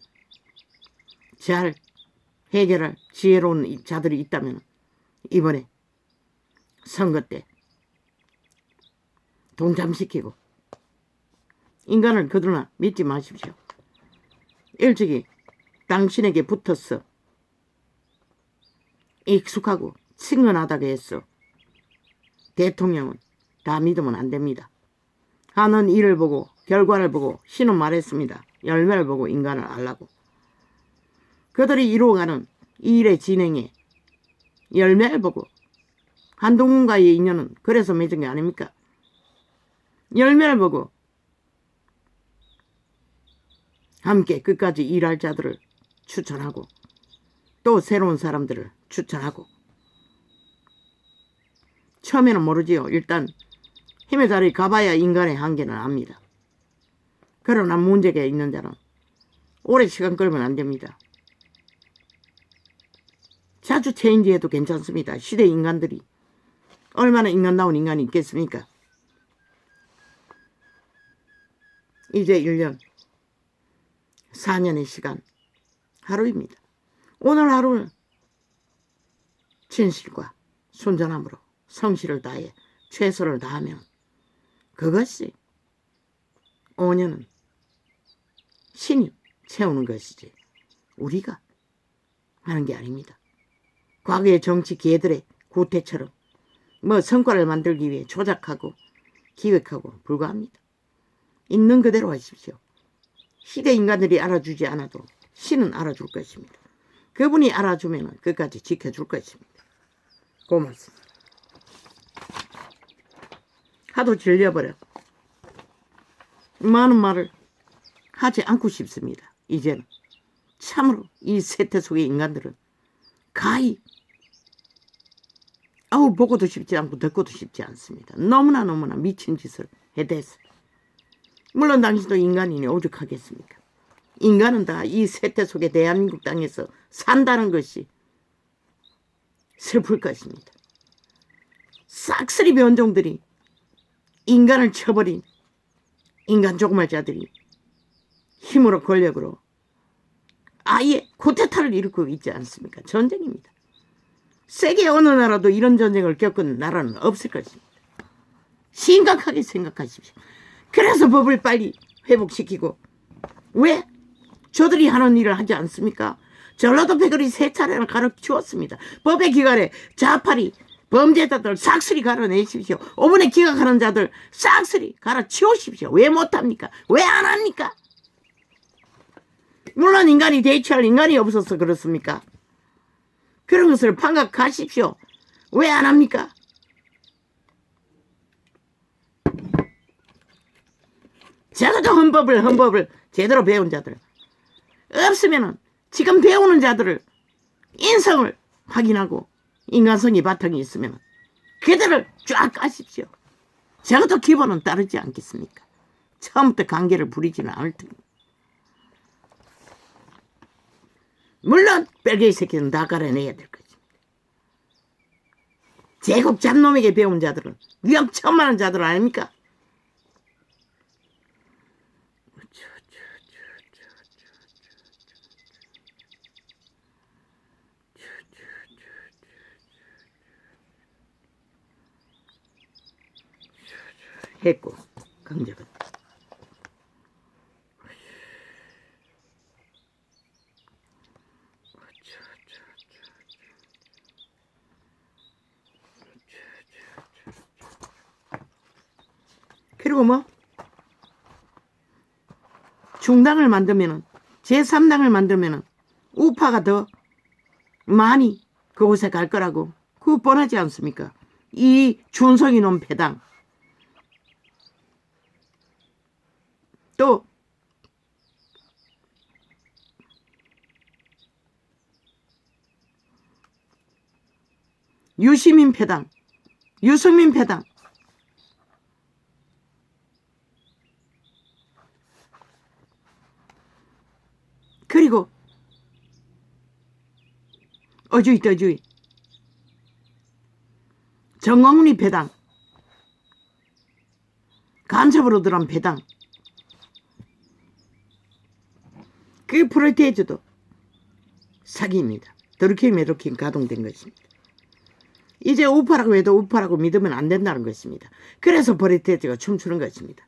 잘 해결할 지혜로운 자들이 있다면 이번에 선거 때 동참시키고 인간을 그러나 믿지 마십시오. 일찍이 당신에게 붙어서 익숙하고 친근하다고 했어. 대통령은 다 믿으면 안 됩니다. 하는 일을 보고 결과를 보고 신은 말했습니다. 열매를 보고 인간을 알라고. 그들이 이루어가는 이 일의 진행에 열매를 보고 한동훈과의 인연은 그래서 맺은 게 아닙니까? 열매를 보고 함께 끝까지 일할 자들을 추천하고 또 새로운 사람들을 추천하고 처음에는 모르지요. 일단 힘의 자리에 가봐야 인간의 한계는 압니다. 그러나 문제가 있는 자는 오래 시간 끌면 안 됩니다. 자주 체인지해도 괜찮습니다. 시대 인간들이 얼마나 인간다운 인간이 있겠습니까? 이제 1년 4년의 시간 하루입니다. 오늘 하루는 진실과 순전함으로 성실을 다해 최선을 다하면 그것이 5년은 신이 채우는 것이지 우리가 하는 게 아닙니다. 과거의 정치 개들의 구태처럼 성과를 만들기 위해 조작하고 기획하고 불과합니다. 있는 그대로 하십시오. 시대 인간들이 알아주지 않아도 신은 알아줄 것입니다. 그분이 알아주면 끝까지 지켜줄 것입니다. 고맙습니다. 하도 질려버려 많은 말을 하지 않고 싶습니다. 이제는 참으로 이 세태 속의 인간들은 가히 보고도 싶지 않고 듣고도 싶지 않습니다. 너무나 미친 짓을 해댔어요. 물론 당신도 인간이니 오죽하겠습니까? 인간은 다 이 세태 속의 대한민국 땅에서 산다는 것이 슬플 것입니다. 싹쓸이 변종들이 인간을 쳐버린 인간 조그말자들이 힘으로 권력으로 아예 쿠데타를 일으키고 있지 않습니까? 전쟁입니다. 세계 어느 나라도 이런 전쟁을 겪은 나라는 없을 것입니다. 심각하게 생각하십시오. 그래서 법을 빨리 회복시키고 왜 저들이 하는 일을 하지 않습니까? 전라도 패거리 3차례나 가르치웠습니다. 법의 기관에 좌파리 범죄자들 싹쓸이 갈아내십시오. 5분에 기각하는 자들 싹쓸이 갈아치우십시오. 왜 못합니까? 왜 안 합니까? 물론 인간이 대체할 인간이 없어서 그렇습니까? 그런 것을 판각하십시오. 왜 안 합니까? 적어도 헌법을 제대로 배운 자들 없으면은 지금 배우는 자들을 인성을 확인하고 인간성이 바탕이 있으면 그들을 쫙 까십시오. 적어도 기본은 따르지 않겠습니까? 처음부터 관계를 부리지는 않을 테니. 물론 뺄개이 새끼는 다 갈아내야 될 것입니다. 제국 잡놈에게 배운 자들은 위험천만한 자들 아닙니까? 했고 강적은 그리고 뭐 중당을 만들면은 제3당을 만들면은 우파가 더 많이 그곳에 갈 거라고 그거 뻔하지 않습니까? 이 준성이 놈 패당 또 유시민 패당 유승민 패당 그리고 어주이 떠주이 정광훈이 배당 간첩으로 들어간 배당 그 프로테이즈도 사기입니다. 드루킹 메루킹 가동된 것입니다. 이제 우파라고 해도 우파라고 믿으면 안 된다는 것입니다. 그래서 프로테이즈가 춤추는 것입니다.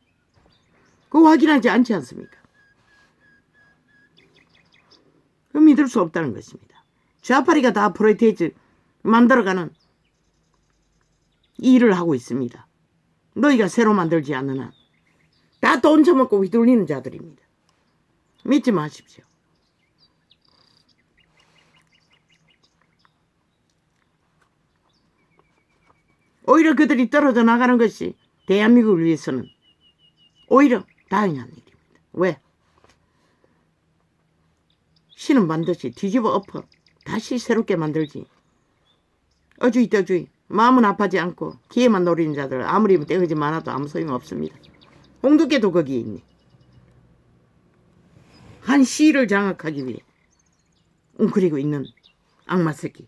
그거 확인하지 않지 않습니까? 그 믿을 수 없다는 것입니다. 좌파리가 다 프로테이즈 만들어가는 일을 하고 있습니다. 너희가 새로 만들지 않는 한 다 돈 처먹고 휘둘리는 자들입니다. 믿지 마십시오. 오히려 그들이 떨어져 나가는 것이 대한민국을 위해서는 오히려 다행한 일입니다. 왜? 신은 반드시 뒤집어 엎어 다시 새롭게 만들지. 어주이 떠주이 마음은 아파하지 않고 기회만 노리는 자들 아무리 떼어지 많아도 아무 소용없습니다. 홍두깨도 거기에 있네. 한 시를 장악하기 위해 웅크리고 있는 악마 새끼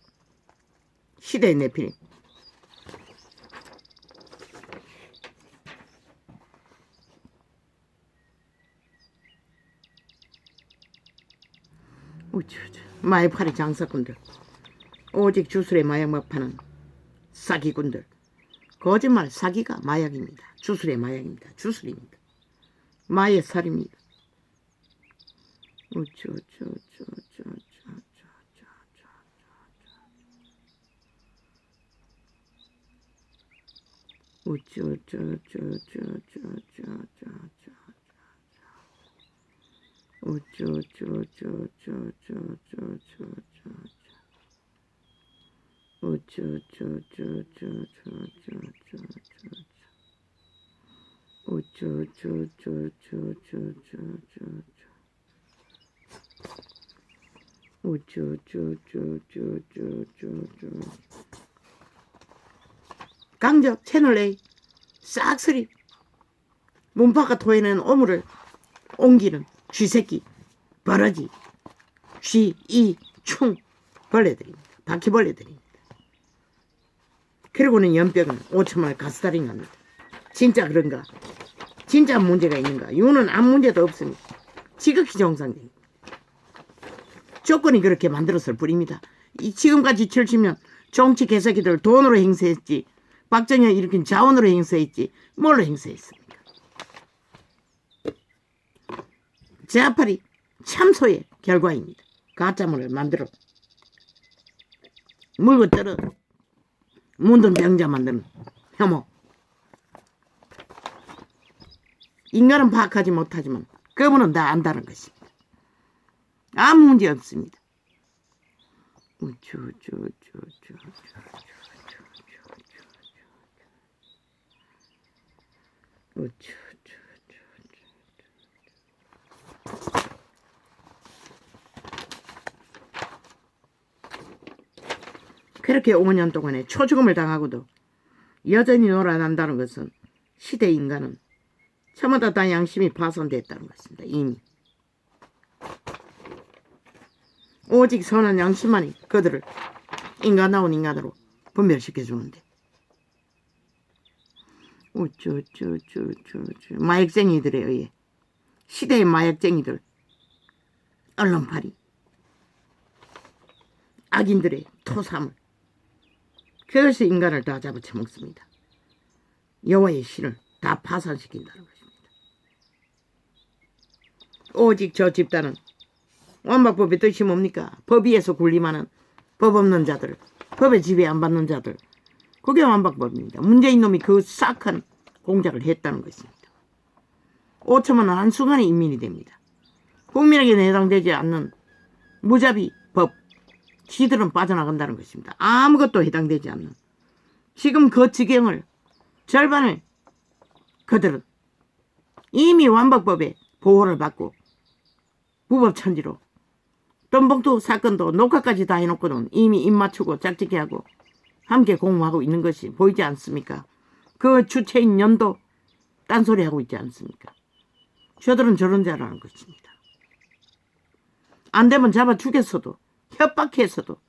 시대의 내피림. 마약파리 장사꾼들 오직 주술의 마약만 파는 사기꾼들 거짓말 사기가 마약입니다. 주술의 마약입니다. 주술입니다. 마의 살입니다. 강적 채널A 싹쓸이 문파가 토해낸 오물을 옮기는 쥐새끼 버러지 쥐, 이, 충 벌레들입니다. 바퀴벌레들입니다. 그리고는 연병은 5천만을 가스다린 겁니다. 진짜 그런가? 진짜 문제가 있는가? 이유는 아무 문제도 없습니다. 지극히 정상적입니다. 조건이 그렇게 만들었을 뿐입니다. 지금까지 70년 정치 개새끼들 돈으로 행세했지 박정희가 일으킨 자원으로 행세했지 뭘로 행세했습니까? 제아파리 참소의 결과입니다. 가짜물을 만들어 물고 떨어 문든 병자 만드는 혐오. 인간은 파악하지 못하지만 그분은 다 안다는 것입니다. 아무 문제 없습니다. 그렇게 5년 동안에 초죽음을 당하고도 여전히 놀아난다는 것은 시대 인간은 전부 다 양심이 파손됐다는 것입니다. 이미. 오직 선한 양심만이 그들을 인간다운 인간으로 분별시켜주는데 마약쟁이들에 의해 시대의 마약쟁이들 언론팔이 악인들의 토사물 그것이 인간을 다 잡아쳐 먹습니다. 여호와의 신을 다 파산시킨다는 것입니다. 오직 저 집단은 완박법의 뜻이 뭡니까? 법 위에서 군림하는 법 없는 자들, 법의 지배 안 받는 자들, 그게 완박법입니다. 문재인 놈이 그 싹한 공작을 했다는 것입니다. 5천만 원 한순간에 인민이 됩니다. 국민에게 해당되지 않는 무자비 법, 지들은 빠져나간다는 것입니다. 아무것도 해당되지 않는. 지금 그 지경을 절반을 그들은 이미 완박법의 보호를 받고 무법천지로 돈봉투 사건도 녹화까지 다 해놓고는 이미 입 맞추고 짝짓기 하고 함께 공모하고 있는 것이 보이지 않습니까? 그 주체인 연도 딴소리하고 있지 않습니까? 저들은 저런 자라는 것입니다. 안 되면 잡아 죽였어도 협박해서도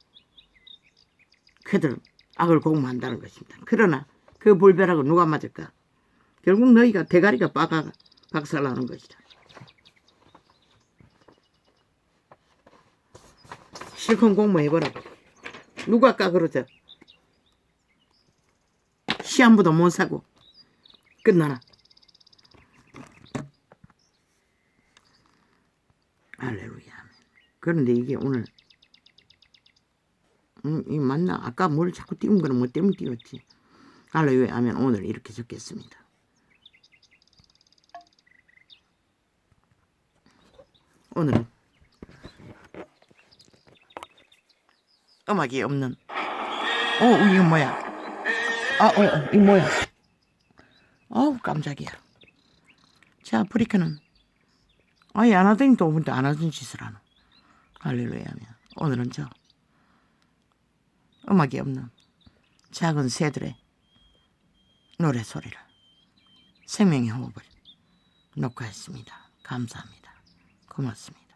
그들은 악을 공모한다는 것입니다. 그러나 그 불벼락을 누가 맞을까? 결국 너희가 대가리가 박살나는 것이다. 실컷 공모해보라고. 누가 까그러져. 시한부도 못 사고 끝나나. 할렐루야. 그런데 이게 오늘 이 맞나? 아까 뭘 자꾸 띄운 거는 뭐 때문에 띄웠지? 할렐루야 하면 오늘 이렇게 적겠습니다. 오늘은 음악이 없는 이거 뭐야? 이거 뭐야? 깜짝이야. 자, 아프리카는 아예 안 하더니 또 5분도 안 하던 짓을 하나. 할렐루야 하면 오늘은 저 음악이 없는 작은 새들의 노래 소리를 생명의 호흡을 녹화했습니다. 감사합니다. 고맙습니다.